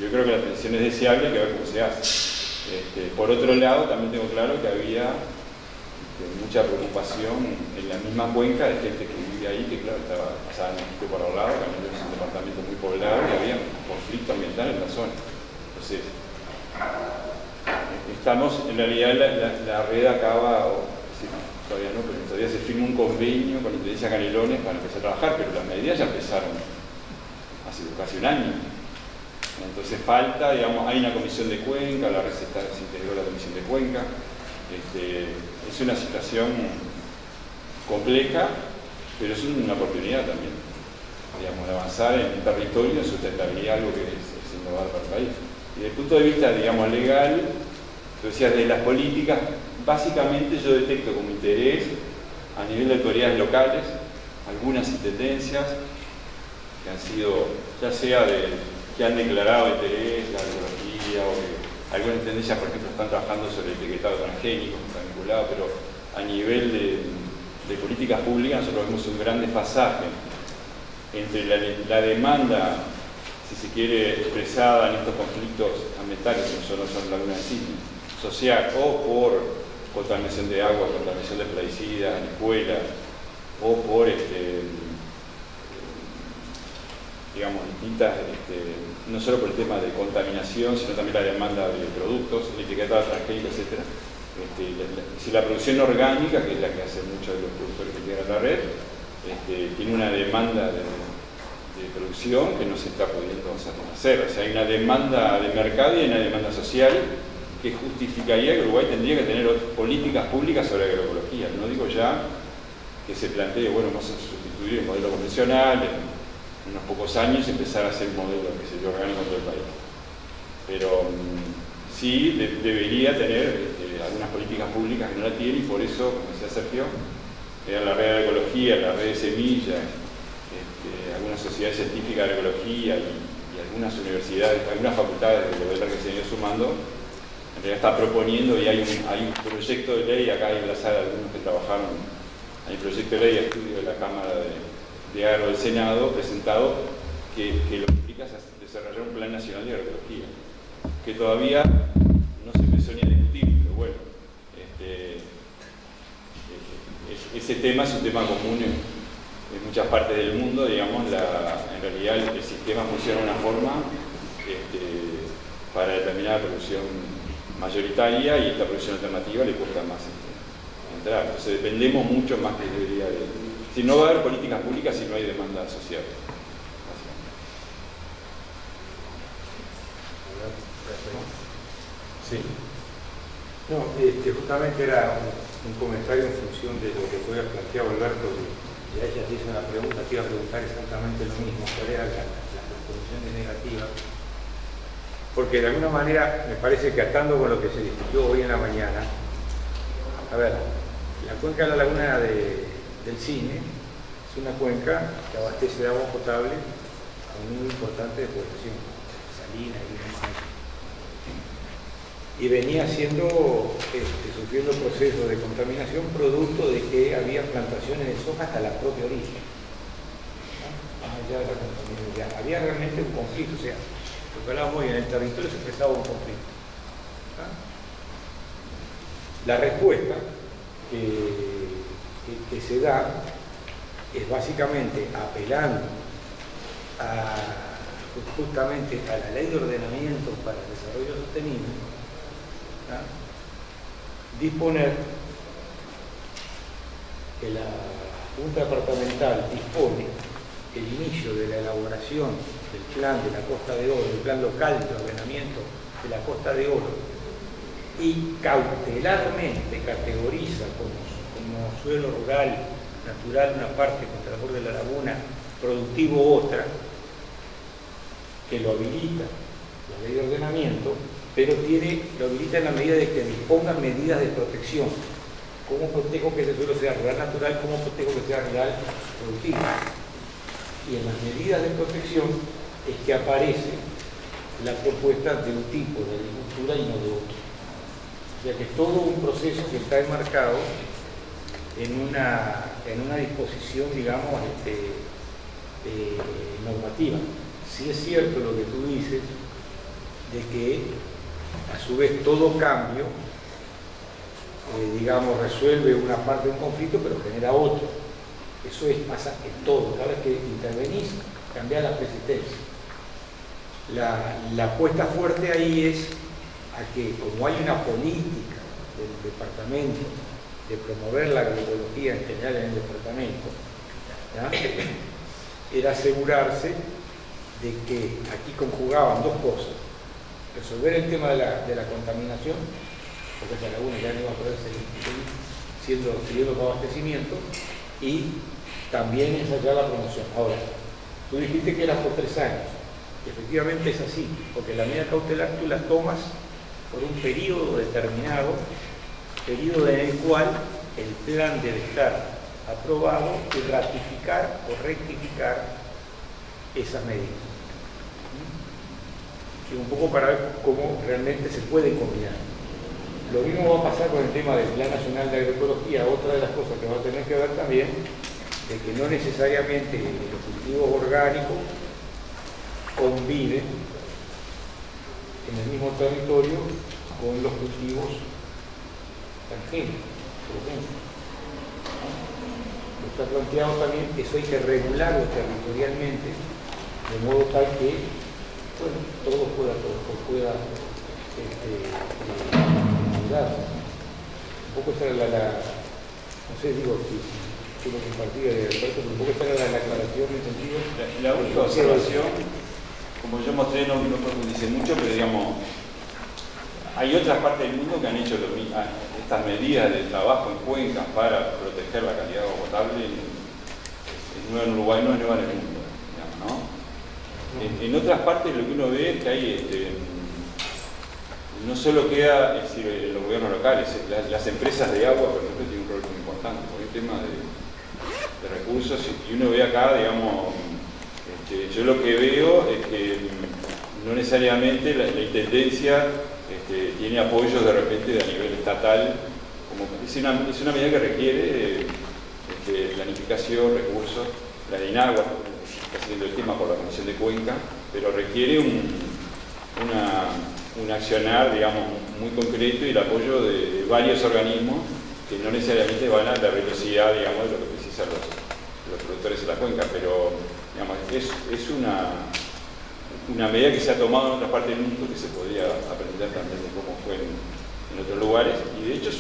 Yo creo que la transición es deseable, hay que ver cómo se hace. Por otro lado, también tengo claro que había mucha preocupación en la misma cuenca de gente que vive ahí, que claro, estaba pasada un poquito por al lado, Canelones es un departamento muy poblado y había un conflicto ambiental en la zona. Entonces, estamos, en realidad la red acaba, todavía no, pero todavía se firma un convenio con la Intendencia Canelones para empezar a trabajar, pero las medidas ya empezaron hace casi un año. Entonces falta, digamos, hay una comisión de cuenca, la red se integró la comisión de cuenca. Es una situación compleja, pero es una oportunidad también, digamos, de avanzar en un territorio, en sustentabilidad, algo que es innovador para el país. Y desde el punto de vista, digamos, legal, tú decías, de las políticas, básicamente yo detecto como interés a nivel de autoridades locales, algunas intendencias que han sido, ya sea que han declarado interés, la agroecología, o que algunas intendencias, por ejemplo, están trabajando sobre el etiquetado transgénico, está vinculado, pero a nivel de políticas públicas nosotros vemos un gran desfasaje entre la demanda, si se quiere, expresada en estos conflictos ambientales, que no son Laguna Encina, social, o por contaminación de agua, contaminación de plaguicidas en escuelas, o por digamos, distintas, no solo por el tema de contaminación, sino también la demanda de productos, el etiquetado transgénico, etc. Si la producción orgánica, que es la que hace muchos de los productores que llegan a la red, tiene una demanda de producción que no se está pudiendo hacer. O sea, hay una demanda de mercado y hay una demanda social que justificaría que Uruguay tendría que tener políticas públicas sobre agroecología. No digo ya que se plantee, bueno, vamos a sustituir el modelo convencional en unos pocos años y empezar a hacer un modelo, que se yo, orgánico en todo el país. Pero sí debería tener algunas políticas públicas que no la tiene, y por eso, como decía Sergio, la red de agroecología, la red de semillas, algunas sociedades científicas de agroecología y algunas universidades, algunas facultades de gobierno que se han ido sumando, en realidad está proponiendo, y hay un proyecto de ley, acá hay en la sala algunos que trabajaron, hay un proyecto de ley de estudio de la Cámara de Agro del Senado presentado que lo que implica es desarrollar un plan nacional de agroecología, que todavía no se empezó ni a discutir, pero bueno, ese tema es un tema común en muchas partes del mundo, digamos. En realidad el sistema funciona de una forma para determinada producción mayoritaria, y esta producción alternativa le cuesta más entrar. Entonces dependemos mucho más que debería de... Si no va a haber políticas públicas si no hay demanda social. Sí. No, justamente era un comentario en función de lo que tú habías planteado, Alberto, y a ella te hizo una pregunta, te iba a preguntar exactamente lo mismo, cuál era la conclusión negativa. Porque de alguna manera me parece que, atando con lo que se discutió hoy en la mañana, a ver, la cuenca de la laguna del Cine es una cuenca que abastece de agua potable a un número importante de población, salina y demás. Y venía sufriendo procesos de contaminación producto de que había plantaciones de soja hasta la propia orilla. Más allá de la contaminación. Había realmente un conflicto, o sea, lo que hablábamos hoy, en el territorio se expresaba un conflicto. La respuesta que se da es básicamente apelando justamente a la ley de ordenamiento para el desarrollo sostenible, disponer que la Junta Departamental dispone el inicio de la elaboración del plan de la Costa de Oro, el plan local de ordenamiento de la Costa de Oro, y cautelarmente categoriza como suelo rural, natural una parte, contra el borde de la laguna, productivo otra, que lo habilita la ley de ordenamiento, pero lo habilita en la medida de que disponga medidas de protección. ¿Cómo protejo que ese suelo sea rural natural? ¿Cómo protejo que sea rural productivo? Y en las medidas de protección es que aparece la propuesta de un tipo de agricultura y no de otro. O sea que es todo un proceso que está enmarcado en una disposición, digamos, normativa. Sí es cierto lo que tú dices, de que a su vez todo cambio, digamos, resuelve una parte de un conflicto, pero genera otro. Eso pasa en todo. Cada vez que intervenís, cambiar la persistencia. La apuesta fuerte ahí es a que, como hay una política del departamento de promover la agroecología en general en el departamento, era asegurarse de que aquí conjugaban dos cosas: resolver el tema de la contaminación, porque esa laguna ya no iba a poder seguir siguiendo con abastecimiento, y también ensayar la promoción. Ahora, tú dijiste que era por 3 años. Efectivamente es así, porque la medida cautelar tú la tomas por un periodo determinado, periodo en el cual el plan debe estar aprobado y ratificar o rectificar esas medidas. Y un poco para ver cómo realmente se puede combinar. Lo mismo va a pasar con el tema del Plan Nacional de Agroecología. Otra de las cosas que va a tener que ver también de que no necesariamente los cultivos orgánicos conviven en el mismo territorio con los cultivos transgénicos, por ejemplo. Está planteado también que eso hay que regularlo territorialmente, de modo tal que, bueno, todo pueda ayudarse. Un poco esta era no sé, digo, si tú lo compartías de Alberto, pero un poco esta era la aclaración en el sentido... La única observación, como yo mostré, no profundicé mucho, pero digamos, Hay otras partes del mundo que han hecho estas medidas de trabajo en cuencas para proteger la calidad de agua potable. Es nueva en Uruguay, no es nueva en el mundo, digamos, ¿no? En otras partes lo que uno ve es que hay, no solo queda, es decir, en los gobiernos locales, las empresas de agua, por ejemplo, tienen un rol muy importante, porque hay temas de recursos, y uno ve acá, digamos, yo lo que veo es que no necesariamente la intendencia tiene apoyos de repente a nivel estatal, es una medida que requiere planificación, recursos. La de INAGUA está siguiendo el tema por la Comisión de Cuenca, pero requiere un accionar, digamos, muy concreto y el apoyo de varios organismos que no necesariamente van a la velocidad, digamos, de lo que precisan los productores de la cuenca, pero digamos, es una medida que se ha tomado en otras partes del mundo que se podría aprender también de cómo fue en otros lugares, y de hecho es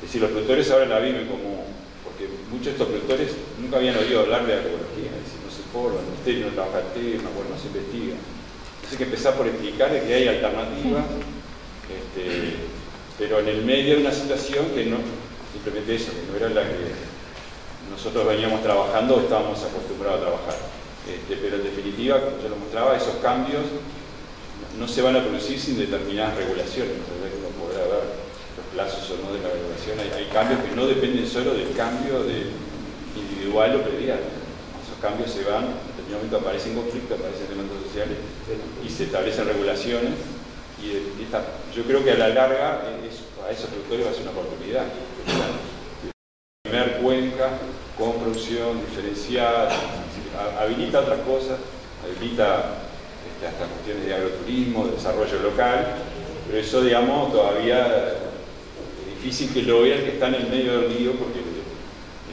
decir, los productores ahora la viven como, porque muchos de estos productores nunca habían oído hablar de agroecología, es decir, no se forma, el ministerio no trabaja el tema, bueno, no se investiga. Entonces hay que empezar por explicar que hay alternativas, pero en el medio de una situación que no, simplemente eso, que no era la que nosotros veníamos trabajando o estábamos acostumbrados a trabajar. Pero en definitiva, como yo lo mostraba, esos cambios no se van a producir sin determinadas regulaciones. Entonces uno podrá ver los plazos o no de la regulación. Hay cambios que no dependen solo del cambio individual o predial. Esos cambios se van, en determinado momento aparecen conflictos, aparecen demandas sociales y se establecen regulaciones. Y yo creo que a la larga a esos productores va a ser una oportunidad. Primer cuenca con producción diferenciada, habilita otras cosas, habilita hasta cuestiones de agroturismo, de desarrollo local, pero eso, digamos, todavía es difícil que lo vea el que está en el medio del río, porque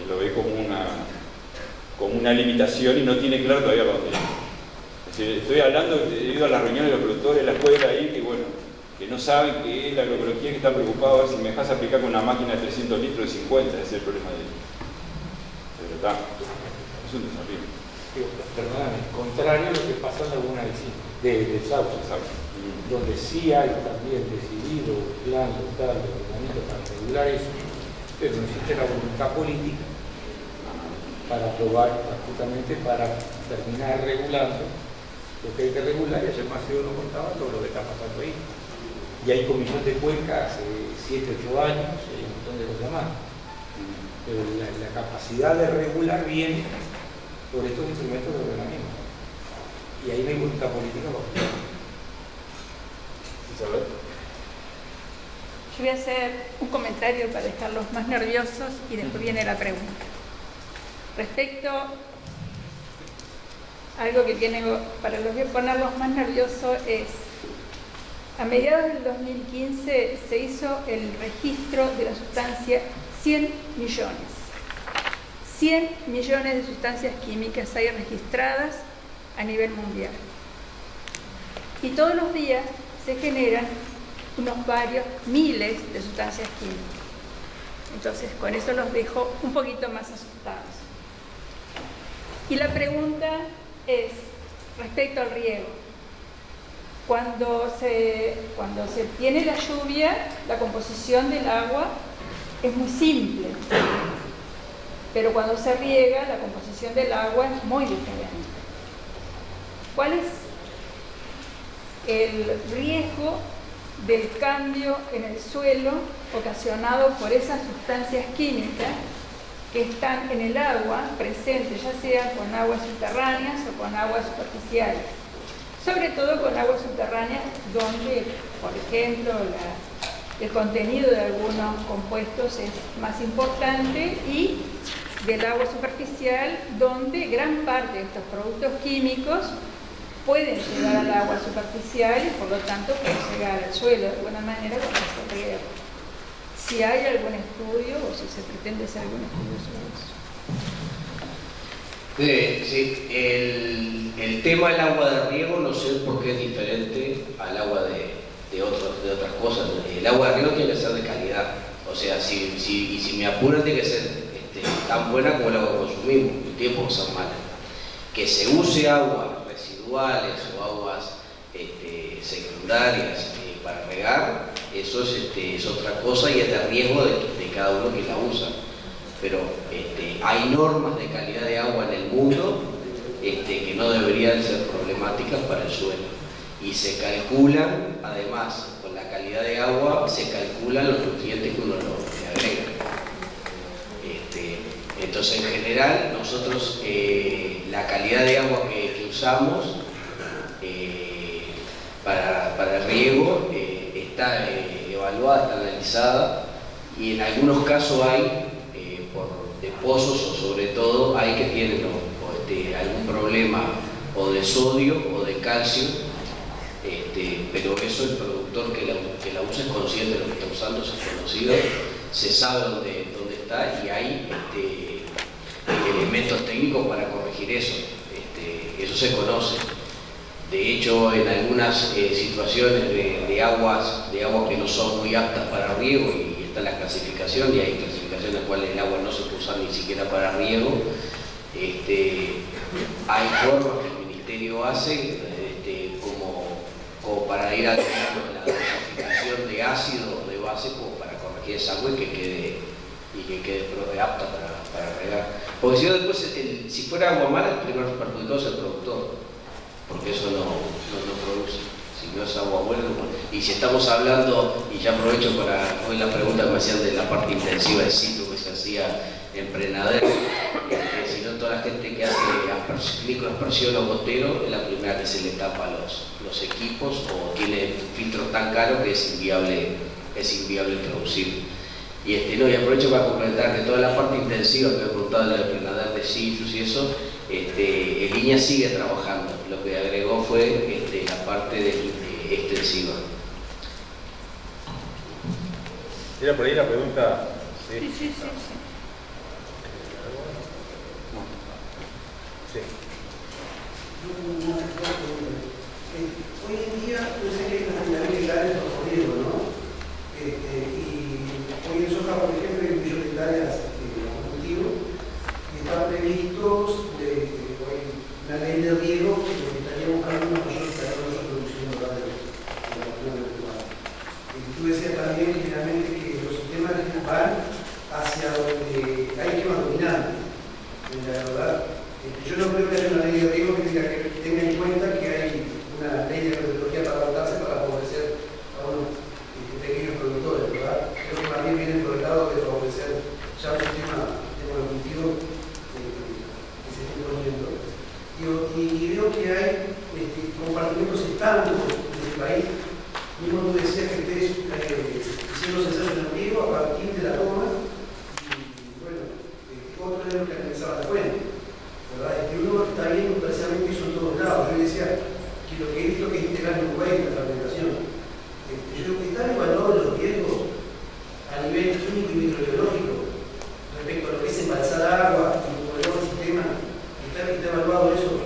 lo ve como una limitación y no tiene claro todavía dónde ir. Es decir, estoy hablando, he ido a las reuniones de los productores de la escuela ahí, que bueno, que no saben qué es la agroecología, que están preocupados a ver si me dejas aplicar con una máquina de 300 litros de 50, ese es el problema de ellos. Pero está, es un desafío. Perdóname, contrario a lo que pasa en Laguna de Sauce, donde sí hay también decidido un plan local de ordenamiento para regular eso, pero no existe la voluntad política para aprobar, justamente para terminar regulando lo que hay que regular, y ayer Maceo lo contaba todo lo que está pasando ahí. Y hay comisión de cuenca hace 7, 8 años, y un montón de cosas más. Pero la capacidad de regular viene por estos instrumentos de ordenamiento. Y ahí no hay voluntad política para ¿Isabel? Yo voy a hacer un comentario para dejarlos más nerviosos y después viene la pregunta. Respecto a algo que tiene, para los que ponerlos más nerviosos es, a mediados del 2015 se hizo el registro de la sustancia 100 millones. 100 millones de sustancias químicas hay registradas a nivel mundial. Y todos los días se generan unos varios miles de sustancias químicas. Entonces, con eso los dejo un poquito más asustados. Y la pregunta es, respecto al riego. Cuando se tiene la lluvia, la composición del agua es muy simple. Pero cuando se riega, la composición del agua es muy diferente. ¿Cuál es el riesgo del cambio en el suelo ocasionado por esas sustancias químicas que están en el agua presentes, ya sea con aguas subterráneas o con aguas superficiales? Sobre todo con aguas subterráneas, donde, por ejemplo, el contenido de algunos compuestos es más importante, y del agua superficial, donde gran parte de estos productos químicos pueden llegar al agua superficial y por lo tanto pueden llegar al suelo de alguna manera cuando se riega. Si hay algún estudio o si se pretende hacer algún estudio sobre eso. Sí, el tema del agua de riego no sé por qué es diferente al agua de otras cosas. El agua de riego tiene que ser de calidad. O sea, si me apuran, tiene que ser tan buena como el agua que consumimos, el tiempo que ser mala. Que se use aguas residuales o aguas secundarias para regar, Eso es otra cosa y es de riesgo de cada uno que la usa. Pero hay normas de calidad de agua en el mundo que no deberían ser problemáticas para el suelo. Y se calculan, además, con la calidad de agua, se calculan los nutrientes que uno le agrega. Entonces, en general, nosotros la calidad de agua que usamos para riego está evaluada, está analizada, y en algunos casos hay, de pozos o sobre todo, hay que tienen algún problema o de sodio o de calcio, pero eso el productor que la usa es consciente de lo que está usando, es conocido, se sabe dónde está y hay elementos técnicos para corregir eso. Eso se conoce. De hecho, en algunas situaciones de aguas que no son muy aptas para riego, y está la clasificación, y hay clasificaciones en las cuales el agua no se puede usar ni siquiera para riego, hay formas que el Ministerio hace como para ir a la clasificación de ácido o de base, como para corregir esa agua y que quede apta para regar. Porque si no, después, si fuera agua mala, el primero perjudicado es el productor, porque eso no produce. Si no es agua buena, y si estamos hablando, y ya aprovecho para hoy la pregunta que me hacían de la parte intensiva del ciclo que se hacía en Prenadero, si no, toda la gente que hace microaspersión o gotero es la primera que se le tapa los equipos o tiene filtros tan caros que es inviable introducir. Y aprovecho para complementar que toda la parte intensiva que he preguntado de la Prenadero de citrus y eso, en línea sigue trabajando. Lo que agregó fue la parte de extensiva. Era por ahí la pregunta. Sí. Sí. Hoy en día, yo sé que hay unas actividades legales por riesgo, ¿no? Y hoy en soja, por ejemplo, hay 1 millón de hectáreas de cultivo y está previsto una ley de riego que estaría buscando una mayor desarrollo de producción local de la cultura privada. Y tú decías también generalmente que los sistemas van hacia donde hay esquemas dominantes, la verdad. Yo no creo que haya una ley de riego que tenga en cuenta que hay una ley de metodología para adaptarse para favorecer a unos pequeños productores, ¿verdad? Creo que también viene por el lado de favorecer ya un sistema de monocultivo que se esté poniendo. Y veo que hay compartimentos estancos en el país. Mismo tú decías que ustedes hicieron los ensayos en riego a partir de la toma, y bueno, otro es lo que analizaba la fuente. ¿Verdad? Es que uno está viendo precisamente eso en todos lados. Yo decía que lo que he visto que es integrar en Uruguay es la fermentación. ¿Están evaluados los riesgos a nivel químico y microbiológico respecto a lo que es embalsar agua y mover el sistema? ¿Está evaluado eso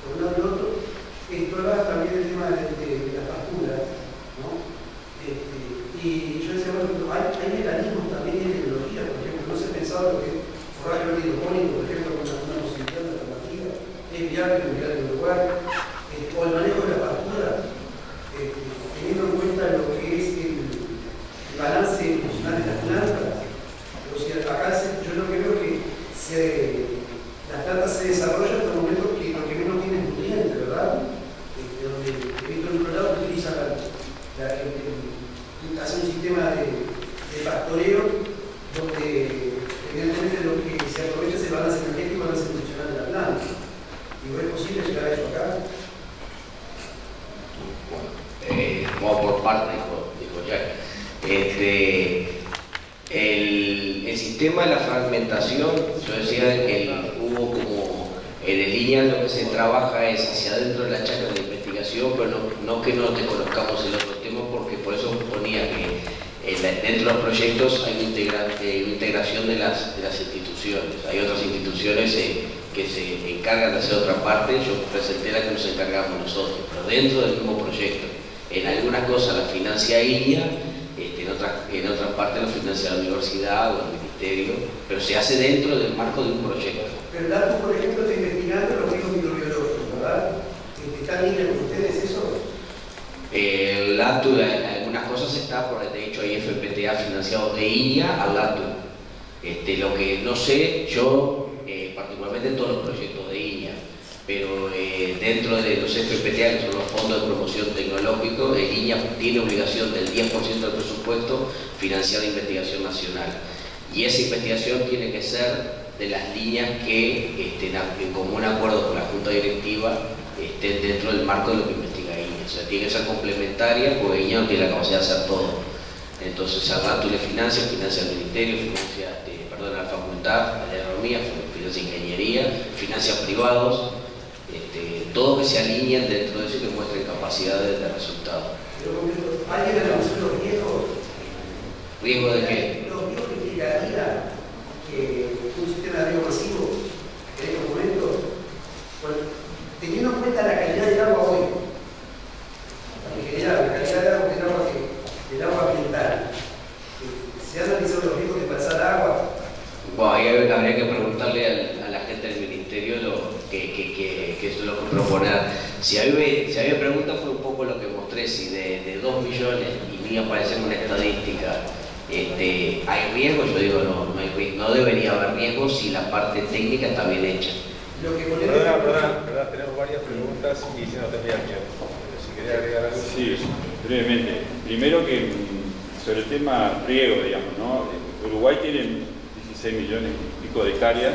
por un lado y otro? Esto habla también del tema de las pasturas, ¿no? Y yo decía, bueno, hay mecanismos también de tecnología, por ejemplo, no se pensaba lo que es forraje hidropónico, por ejemplo, con una posibilidad alternativa, es viable en Uruguay, o el manejo de la pastura, teniendo en cuenta lo que es el balance emocional de las plantas. O sea, acá yo lo que veo es que las plantas se desarrollan en el momento que lo que menos tiene es nutrientes, ¿verdad? Donde he visto en otro lado que utilizan hace un sistema de pastoreo donde evidentemente lo que se aprovecha es el balance energético y el balance nutricional de la planta. Digo, ¿es posible llegar a eso acá? Vamos por parte, dijo Jack. El sistema de la fragmentación, yo decía que hubo como en línea lo que se trabaja es hacia adentro de la chacra de investigación, pero no que no desconozcamos el otro tema, porque por eso ponía que dentro de los proyectos hay una integración de las instituciones. Hay otras instituciones que se encargan de hacer otra parte. Yo presenté la que nos encargamos nosotros, pero dentro del mismo proyecto. En algunas cosas la financia INIA, en otras partes la financia la universidad o el ministerio, pero se hace dentro del marco de un proyecto. Pero el dato, por ejemplo, está investigando los riesgos microbiológicos, ¿verdad? ¿Están libres con ustedes eso? El acto, algunas cosas cosa se está, porque de hecho hay FPTA financiado de INIA al LATU. Lo que no sé, yo particularmente en todos los proyectos de INIA, pero dentro de los FPTA, que son los fondos de promoción tecnológico, el INIA tiene obligación del 10% del presupuesto financiar investigación nacional. Y esa investigación tiene que ser de las líneas que en común acuerdo con la Junta Directiva estén dentro del marco de lo que investiga INIA. O sea, tiene que ser complementaria, porque INIA no tiene la capacidad de hacer todo. Entonces, al rato le financia el Ministerio, financia la facultad de agronomía, financia ingeniería, financia privados, todo que se alineen dentro de eso y que muestren capacidades de resultado. ¿Alguien analizó los riesgos? ¿Riesgo de qué? Los riesgos que implicaría que un sistema de riego masivo en estos momentos, bueno, teniendo en cuenta la calidad del agua hoy, en general, la calidad del agua ambiental, ¿se han analizado los riesgos de pasar agua? Bueno, ahí habría que preguntarle a la gente del Ministerio que eso es lo que proponer. Si a mí me pregunta fue un poco lo que mostré, si de 2 millones, y me aparece una estadística, ¿hay riesgo? Yo digo no hay riesgo, no debería haber riesgo si la parte técnica está bien hecha. Perdona, tenemos varias preguntas y se nos termina el tiempo. Si quería agregar algo. Sí, brevemente. Primero que sobre el tema riego, digamos, ¿no? Uruguay tiene 16 millones y pico de hectáreas,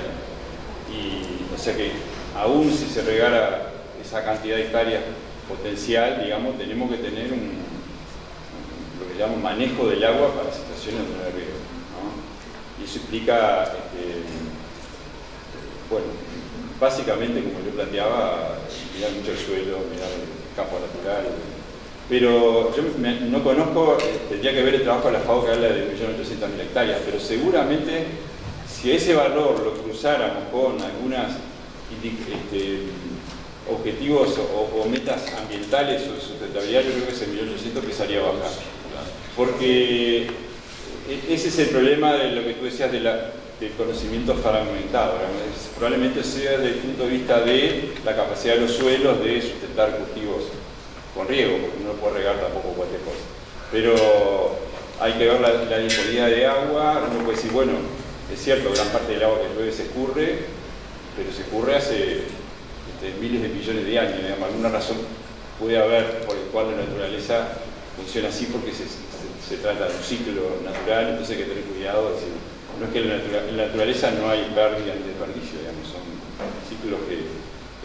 y o sea que aún si se regara esa cantidad de hectáreas potencial, digamos, tenemos que tener lo que llamamos manejo del agua para situaciones de riego, ¿no? Y eso implica, bueno, básicamente, como yo planteaba, mirar mucho el suelo, mirar el campo natural. Pero yo no conozco, tendría que ver el trabajo de la FAO que habla de 1.800.000 hectáreas, pero seguramente si ese valor lo cruzáramos con algunos objetivos o metas ambientales o de sustentabilidad, yo creo que ese 1.800.000 empezaría a bajar. Porque ese es el problema de lo que tú decías del conocimiento fragmentado. Probablemente sea desde el punto de vista de la capacidad de los suelos de sustentar cultivos con riego, porque uno puede regar tampoco cualquier cosa. Pero hay que ver la disponibilidad de agua. Uno puede decir, bueno, es cierto, gran parte del agua que llueve se escurre, pero se escurre hace miles de millones de años. Digamos, alguna razón puede haber por el cual la naturaleza funciona así, porque se trata de un ciclo natural, entonces hay que tener cuidado. Es decir, no es que en la naturaleza no hay pérdida ni desperdicio, digamos, son ciclos que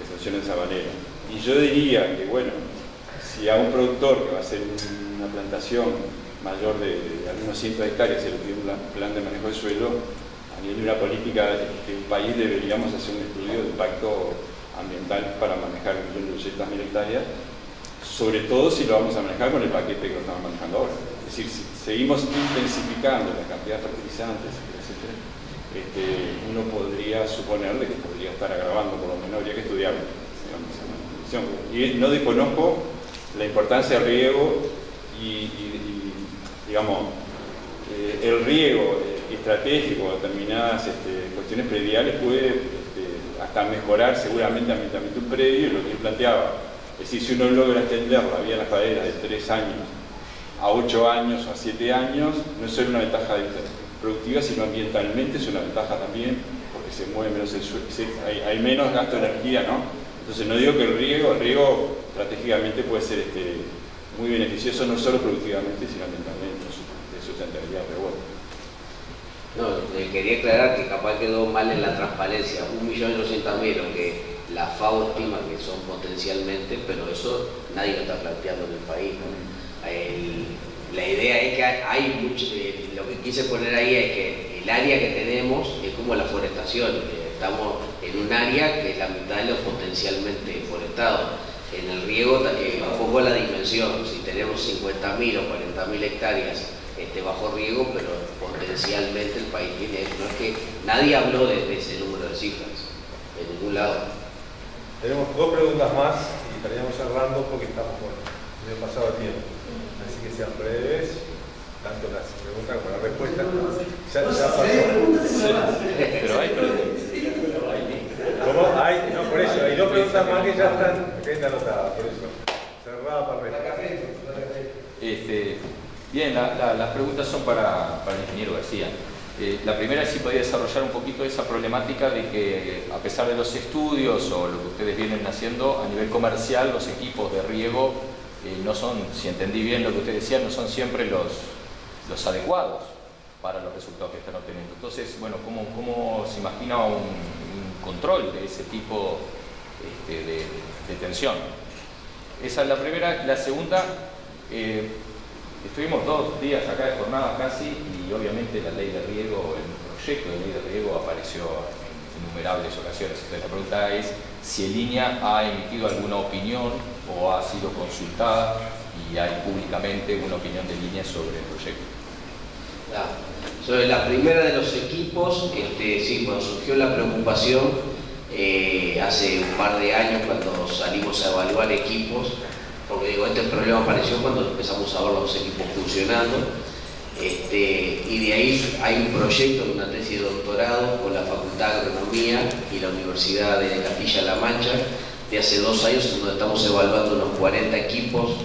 funcionan de esa manera. Y yo diría que, bueno, si a un productor que va a hacer una plantación mayor de algunos cientos de hectáreas se le pide un plan de manejo del suelo, a nivel de una política de un país deberíamos hacer un estudio de impacto ambiental para manejar 1.800.000 hectáreas, sobre todo si lo vamos a manejar con el paquete que lo estamos manejando ahora. Es decir, si seguimos intensificando la cantidad de fertilizantes, etc., uno podría suponer de que podría estar agravando, por lo menos habría que estudiarlo. Y no desconozco la importancia del riego y digamos, el riego estratégico, determinadas cuestiones prediales puede hasta mejorar seguramente el ambientamiento predio, lo que yo planteaba. Es decir, si uno logra extender la vida de las praderas de 3 años a 8 años o a 7 años, no es solo una ventaja productiva, sino ambientalmente es una ventaja también, porque se mueve menos el suelo, hay menos gasto de energía, ¿no? Entonces no digo que el riego estratégicamente puede ser muy beneficioso, no solo productivamente, sino ambientalmente, de sustentabilidad, pero bueno. No, quería aclarar que capaz quedó mal en la transparencia, 1.800.000, lo que la FAO estima que son potencialmente, pero eso nadie lo está planteando en el país, ¿no? La idea es que hay mucho, lo que quise poner ahí es que el área que tenemos es como la forestación, estamos en un área que es la mitad de lo potencialmente forestado. En el riego, un poco la dimensión, si tenemos 50.000 o 40.000 hectáreas bajo riego, pero potencialmente el país tiene eso. No es que nadie habló de ese número de cifras, en ningún lado. Tenemos 2 preguntas más y estaríamos cerrando porque estamos medio pasado el tiempo. Así que sean breves, tanto las preguntas como las respuestas. Ya pasó. Pero hay preguntas. ¿Cómo? No, por eso, hay 2 preguntas más que ya están anotadas, por eso. Cerrada para el resto. Bien, Bien, las preguntas son para el ingeniero García. La primera es si podía desarrollar un poquito esa problemática de que, a pesar de los estudios o lo que ustedes vienen haciendo, a nivel comercial los equipos de riego no son, si entendí bien lo que ustedes decían, no son siempre los adecuados para los resultados que están obteniendo. Entonces, bueno, ¿cómo se imagina un control de ese tipo de tensión? Esa es la primera. La segunda, estuvimos 2 días acá de jornada casi y obviamente la ley de riego, el proyecto de ley de riego apareció en innumerables ocasiones. Entonces la pregunta es si el INEA ha emitido alguna opinión o ha sido consultada y hay públicamente una opinión del INEA sobre el proyecto. Sobre la primera de los equipos, sí, cuando surgió la preocupación hace un par de años cuando salimos a evaluar equipos, porque digo, este problema apareció cuando empezamos a ver los equipos funcionando, y de ahí hay un proyecto de una tesis de doctorado con la Facultad de Agronomía y la Universidad de Castilla-La Mancha de hace 2 años, en donde estamos evaluando unos 40 equipos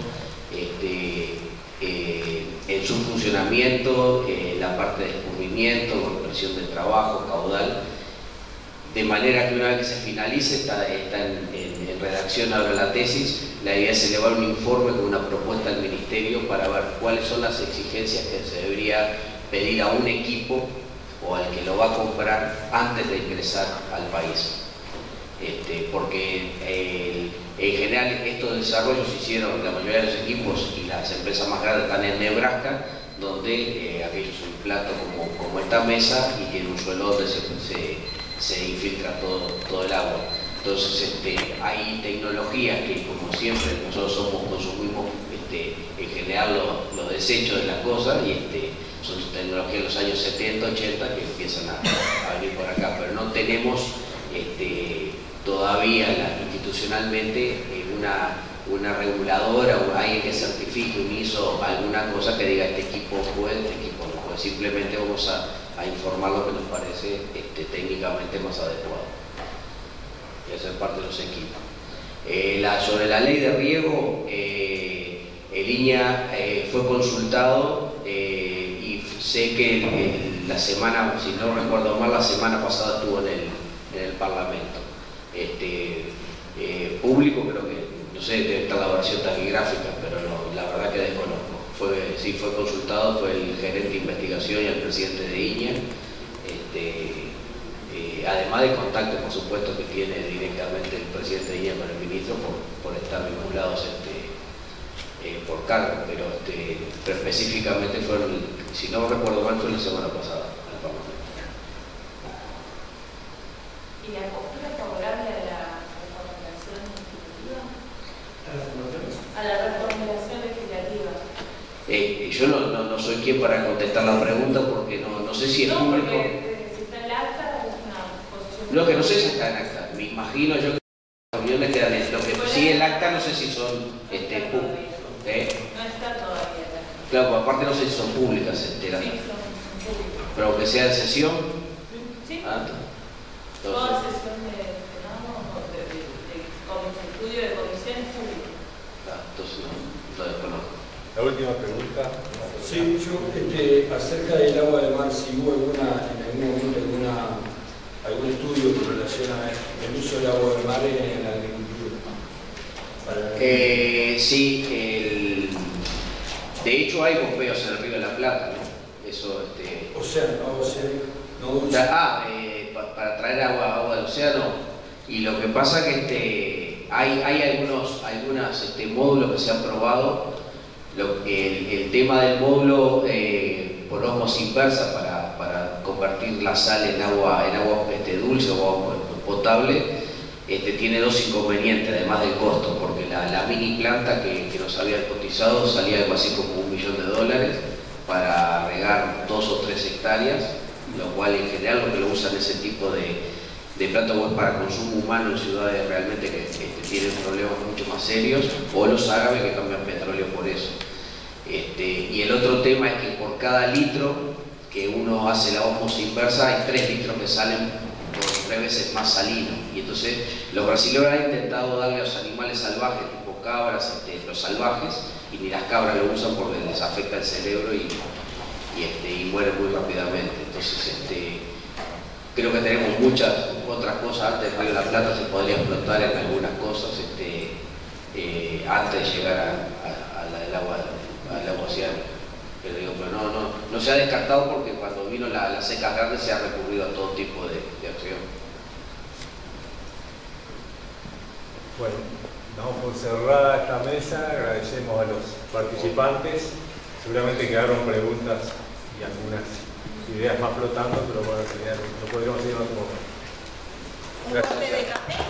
en su funcionamiento, la parte de descubrimiento, presión de trabajo, caudal, de manera que una vez que se finalice, está en redacción ahora la tesis, la idea es elevar un informe con una propuesta al Ministerio para ver cuáles son las exigencias que se debería pedir a un equipo o al que lo va a comprar antes de ingresar al país. Porque en general estos desarrollos se hicieron, la mayoría de los equipos y las empresas más grandes están en Nebraska, donde aquello es un plato como esta mesa y tiene un suelo donde se infiltra todo el agua. Entonces hay tecnologías que, como siempre, nosotros consumimos en general los desechos de las cosas y son tecnologías de los años 70, 80 que empiezan a venir por acá, pero no tenemos todavía institucionalmente una reguladora o alguien que certifique un ISO alguna cosa que diga este equipo puede, este equipo no puede. Simplemente vamos a informar lo que nos parece técnicamente más adecuado. Y hacer parte de los equipos. Sobre la ley de riego, el INEA fue consultado y sé que la semana, si no recuerdo mal, la semana pasada estuvo en el Parlamento. Público creo que, no sé, debe estar la versión taquigráfica, pero no, la verdad que desconozco. Sí fue consultado, fue el gerente de investigación y el presidente de INEA, además de contacto, por supuesto, que tiene directamente el presidente de INEA con el ministro por estar vinculados por cargo, pero específicamente fueron, si no recuerdo mal, fue la semana pasada al Parlamento. ¿Y la postura favorable a la reformulación legislativa? ¿A la reformulación legislativa? Yo no soy quien para contestar la pregunta porque no sé si es público. Porque si está en el acta es una posición. Lo que no sé si está en acta. Me imagino yo que las reuniones quedan en lo que sí el acta no sé si son públicas. No está todavía. Claro, pues aparte no sé si son públicas enteras. Sí, son públicas. Pero aunque sea en sesión. Sí. Toda sesión de Senado o de estudio de comisiones públicas. Entonces no desconozco. La última pregunta. Sí, yo acerca del agua de mar, si hubo en algún momento algún estudio que relaciona el uso del agua de mar en la agricultura. Sí, de hecho hay bombeos en el Río de la Plata, ¿no? Eso, no dulce. Para traer agua del océano, y lo que pasa que hay algunos módulos que se han probado. El tema del módulo por osmosis inversa para convertir la sal en agua dulce o agua potable tiene 2 inconvenientes además del costo, porque la mini planta que nos habían cotizado salía algo así como $1 millón para regar 2 o 3 hectáreas, lo cual en general lo que lo usan ese tipo de planta es para consumo humano en ciudades realmente que tienen problemas mucho más serios, o los árabes que cambian petróleo por eso. Y el otro tema es que por cada litro que uno hace la osmosis inversa hay 3 litros que salen por 3 veces más salino, y entonces los brasileños han intentado darle a los animales salvajes tipo cabras, los salvajes, y ni las cabras lo usan porque les afecta el cerebro y mueren muy rápidamente. Entonces creo que tenemos muchas otras cosas antes del Río de la Plata, se podría explotar en algunas cosas antes de llegar al agua oceánica. Pero digo, no se ha descartado porque cuando vino la seca grande se ha recurrido a todo tipo de acción. Bueno, damos por cerrada esta mesa, agradecemos a los participantes, seguramente quedaron preguntas y algunas ideas más flotando, pero bueno, lo podremos ir en otro momento. ¿Un corte de café?